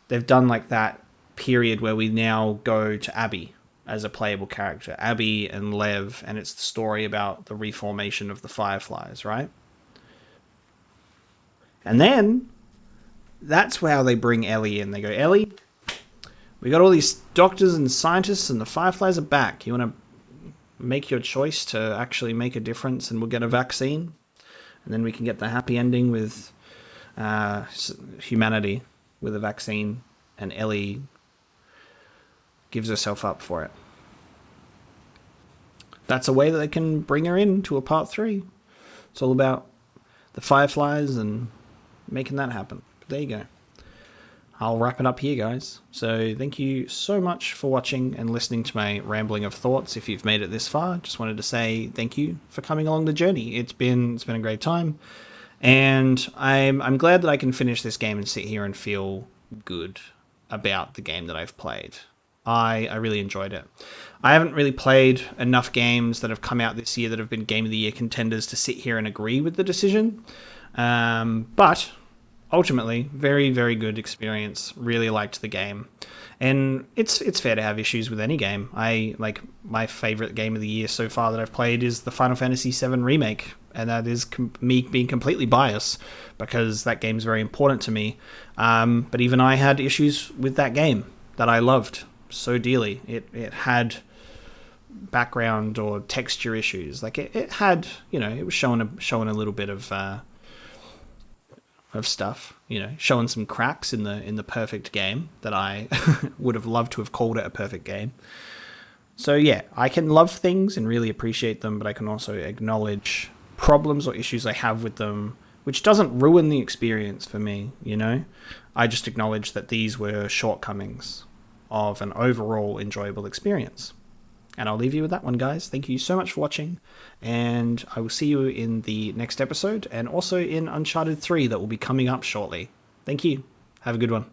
they've done like that period where we now go to Abby as a playable character. Abby and Lev, and it's the story about the reformation of the Fireflies, right? And then that's how they bring Ellie in. They go, Ellie, we got all these doctors and scientists, and the Fireflies are back. You want to make your choice to actually make a difference, and we'll get a vaccine? And then we can get the happy ending with humanity with a vaccine, and Ellie gives herself up for it. that's a way that they can bring her into a part 3. It's all about the Fireflies and making that happen. But there you go. I'll wrap it up here, guys. So thank you so much for watching and listening to my rambling of thoughts. If you've made it this far, just wanted to say thank you for coming along the journey. It's been a great time, and I'm glad that I can finish this game and sit here and feel good about the game that I've played. I really enjoyed it. I haven't really played enough games that have come out this year that have been Game of the Year contenders to sit here and agree with the decision, but ultimately, very, very good experience. Really liked the game. And it's fair to have issues with any game. My favorite game of the year so far that I've played is the Final Fantasy VII Remake. And that is me being completely biased because that game's very important to me. But even I had issues with that game that I loved so dearly. It had background or texture issues. Like it had, it was showing a little bit of stuff, showing some cracks in the perfect game that I would have loved to have called it a perfect game. So yeah, I can love things and really appreciate them, but I can also acknowledge problems or issues I have with them, which doesn't ruin the experience for me, I just acknowledge that these were shortcomings of an overall enjoyable experience. And I'll leave you with that one, guys. Thank you so much for watching, and I will see you in the next episode, and also in Uncharted 3 that will be coming up shortly. Thank you. Have a good one.